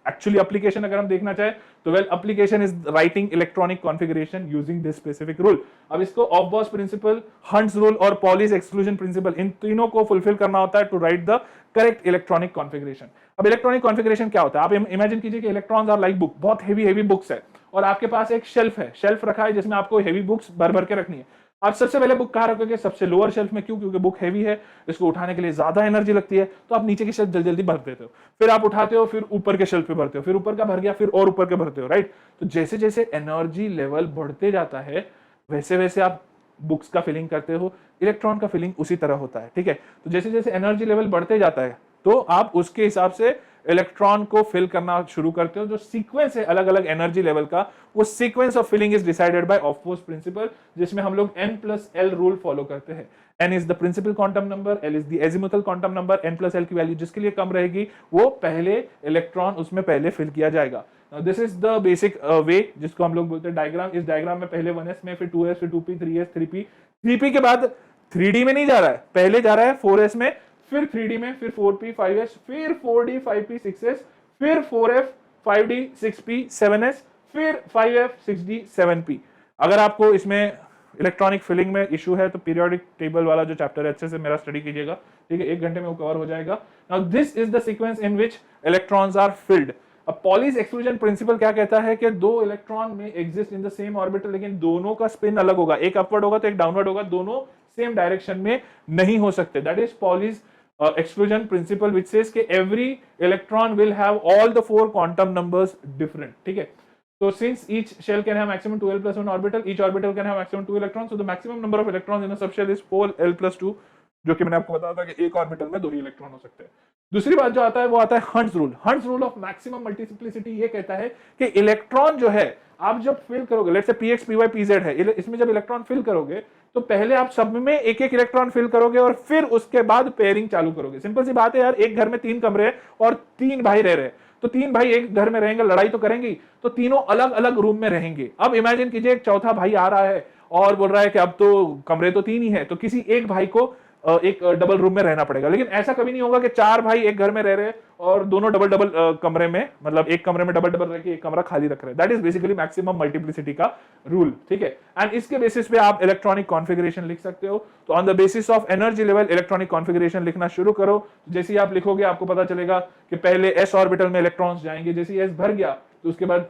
एक्चुअली एप्लीकेशन अगर हम देखना चाहे तो well application is writing electronic configuration using this specific rule. अब इसको ऑफ-बॉस प्रिंसिपल, हंट्स रूल और पॉलीज एक्सक्लूजन प्रिंसिपल, इन तीनों को फुलफिल करना होता है to write the correct electronic configuration. अब इलेक्ट्रॉनिक कॉन्फ़िगरेशन क्या होता है, आप इमेजिन कीजिए कि इलेक्ट्रॉन्स आर लाइक बुक, बहुत हेवी बुक्स है और आपके पास एक शेल्फ है, शेल्फ रखा है जिसमें आपको हेवी बुक्स भर भर के रखनी है। आप सबसे पहले बुक कहां रखोगे, सबसे लोअर शेल्फ में। क्यों? क्योंकि बुक हैवी है, इसको उठाने के लिए ज्यादा एनर्जी लगती है, तो आप नीचे की शेल्फ जल्दी जल्दी भर देते हो, फिर आप उठाते हो, फिर ऊपर के शेल्फ पे भरते हो, फिर ऊपर का भर गया, फिर और ऊपर के भरते हो, राइट। तो जैसे जैसे एनर्जी लेवल बढ़ते जाता है वैसे वैसे आप बुक्स का फिलिंग करते हो, इलेक्ट्रॉन का फिलिंग उसी तरह होता है, ठीक है। तो जैसे जैसे एनर्जी लेवल बढ़ते जाता है तो आप उसके हिसाब से इलेक्ट्रॉन को फिल करना शुरू करते हो। जो सीक्वेंस है अलग अलग एनर्जी लेवल का, वो sequence of filling is decided by aufbau principle, जिसमें हम लोग n+l रूल फॉलो करते हैं। n is the principal quantum number, l is the azimuthal quantum number, n+l की वैल्यू जिसके लिए कम रहेगी वो पहले इलेक्ट्रॉन उसमें पहले फिल किया जाएगा। This is the basic way जिसको हम लोग बोलते हैं डायग्राम। इस डायग्राम में पहले 1s में, फिर 2s, फिर 2p, 3s, 3p, 3p के बाद 3d में नहीं जा रहा है, पहले जा रहा है 4s में, फिर 3d में, फिर 4p, 5s, फिर 4d, 5p, 6s, फिर 4f, 5d, 6p, 7s, फिर 5f, 6d, 7p। अगर आपको इसमें इलेक्ट्रॉनिक फिलिंग में इशू है तो पीरियोडिक टेबल वाला जो चैप्टर है अच्छे से मेरा स्टडी कीजिएगा, ठीक है, 1 घंटे में वो कवर हो जाएगा। Now this is the sequence in which electrons are filled. अब पॉलीज एक्सक्लूजन प्रिंसिपल क्या कहता है कि दो electron may exist in the same orbital, लेकिन दोनों का स्पिन अलग होगा, एक अपवर्ड होगा तो एक डाउनवर्ड होगा, दोनों सेम डायरेक्शन में नहीं हो सकते। That is Pauli's exclusion principle which says कि every electron will have all the 4 quantum numbers different, ठीक है। So since each shell can have maximum 2l+1 orbital, each orbital can have maximum 2 electrons, so the maximum number of electrons in a subshell is 4l+2, जो कि मैंने आपको बताया था कि एक ऑर्बिटल में 2 ही इलेक्ट्रॉन हो सकते हैं। दूसरी बात जो आता है वो आता है hunts rule. Hunts rule of maximum multiplicity ये कहता है कि इलेक्ट्रॉन जो है आप जब फिल करोगे, let's say px, py, pz है, इसमें जब इलेक्ट्रॉन फिल करोगे तो पहले आप सब में एक एक इलेक्ट्रॉन फिल करोगे और फिर उसके बाद पेयरिंग चालू करोगे। सिंपल सी बात है यार, एक घर में 3 कमरे और 3 भाई रह रहे हैं, तो 3 भाई एक घर में रहेंगे, लड़ाई तो करेंगे, तो तीनों अलग अलग रूम में रहेंगे। अब इमेजिन कीजिए एक चौथा भाई आ रहा है और बोल रहा है कि अब तो कमरे तो 3 ही है, तो किसी एक भाई को एक डबल रूम में रहना पड़ेगा। लेकिन ऐसा कभी नहीं होगा कि 4 भाई एक घर में रह रहे और दोनों डबल डबल कमरे में, मतलब एक कमरे में डबल डबल रह के एक कमरा खाली रख रहे हैं। That is basically maximum multiplicity का रूल, ठीक है। एंड इसके बेसिस पे आप इलेक्ट्रॉनिक कॉन्फ़िगरेशन लिख सकते हो। तो on the basis of energy level electronic configuration लिखना शुरू करो। जैसे ही आप लिखोगे आपको पता चलेगा कि पहले s ऑर्बिटल में इलेक्ट्रॉन्स जाएंगे, जैसे ही s भर गया तो उसके बाद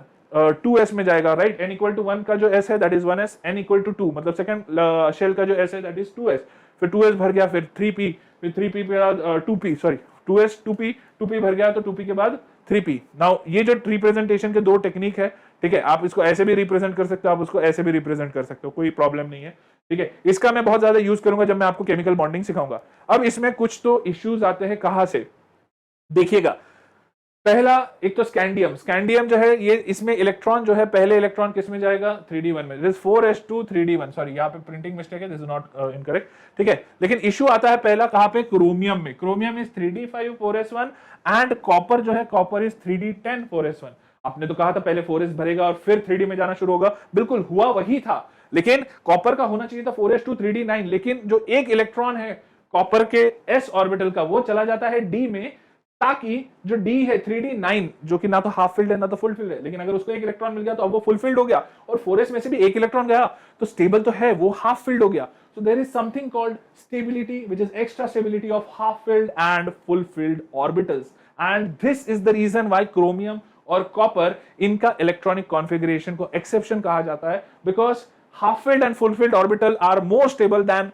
2s में जाएगा, राइट। n = 1 का जो s है दैट इज 1s, n = 2 मतलब सेकंड शेल का जो s है दैट इज 2s, फिर 2s भर गया, फिर 3p, फिर 3p के बाद 2p, सॉरी 2s 2p भर गया तो 2p के बाद 3p। नाउ ये जो रिप्रेजेंटेशन के 2 टेक्निक है, ठीक है, आप इसको ऐसे भी रिप्रेजेंट कर सकते हो, आप उसको ऐसे भी रिप्रेजेंट कर सकते हो, कोई प्रॉब्लम नहीं है, ठीक है। इसका मैं बहुत ज्यादा यूज करूंगा जब मैं आपको केमिकल बॉन्डिंग सिखाऊंगा। अब इसमें कुछ तो इश्यूज आते हैं, कहां से देखिएगा। पहला एक तो स्कैंडियम। स्कैंडियम जो है ये, इसमें इलेक्ट्रॉन जो है, पहले इलेक्ट्रॉन किस में जाएगा, 3d1 में। दिस 4s2 3d1, सॉरी यहाँ पे प्रिंटिंग मिस्टेक है, दिस इज नॉट इनकरेक्ट, ठीक है। लेकिन इशू आता है पहला कहां पे, क्रोमियम में। Chromium is 3d5 4s1 and copper जो है, कॉपर इज 3d10 4s1। आपने तो कहा था पहले 4s भरेगा और फिर 3d में जाना शुरू होगा, बिल्कुल हुआ वही था, लेकिन कॉपर का होना चाहिए था 4s2 3d9, लेकिन जो एक इलेक्ट्रॉन है कॉपर के s ऑर्बिटल का वो चला जाता है d में, ताकि जो d है 3d9 जो कि ना तो हाफ फिल्ड है ना तो फुल फिल्ड है, लेकिन अगर उसको एक इलेक्ट्रॉन मिल गया तो अब वो फुल फिल्ड हो गया, और 4s में से भी एक इलेक्ट्रॉन गया तो स्टेबल तो है, वो हाफ फिल्ड हो गया। So there is something called stability, which is extra stability of half filled and full filled orbitals, and this is the reason why chromium और कॉपर इनका इलेक्ट्रॉनिक कॉन्फ़िगरेशन को एक्सेप्शन कहा जाता है, because half filled and full filled orbital are more stable than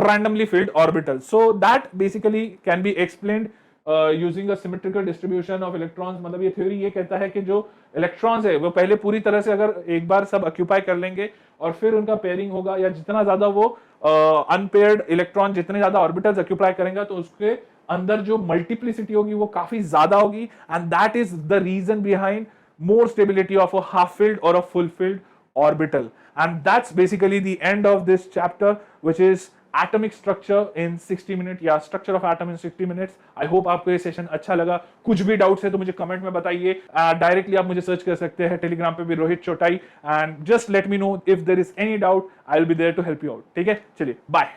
randomly filled orbitals. So that basically can be explained using a symmetrical distribution of electrons. मतलब ये theory ये कहता है कि जो इलेक्ट्रॉन्स है वो पहले पूरी तरह से अगर एक बार सब ऑक्यूपाई कर लेंगे और फिर उनका पेयरिंग होगा, या जितना ज्यादा वो अनपेयर्ड इलेक्ट्रॉन जितने ज्यादा ऑर्बिटल्स ऑक्यूपाई करेंगे तो उसके अंदर जो मल्टीप्लिसिटी होगी वो काफी ज्यादा होगी, and that is the reason behind more stability of a half filled or a full filled orbital. And that's basically the end of this chapter, which is atomic structure in 60 minutes या structure of atom in 60 minutes. I hope आपको ये session अच्छा लगा. कुछ भी doubts है तो मुझे कमेंट में बताइए. डायरेक्टली आप मुझे सर्च कर सकते हैं टेलीग्राम पे भी, Rohit Chotai, and just let me know if there is any doubt. I will be there to help you out. ठीक है, चलिए बाय.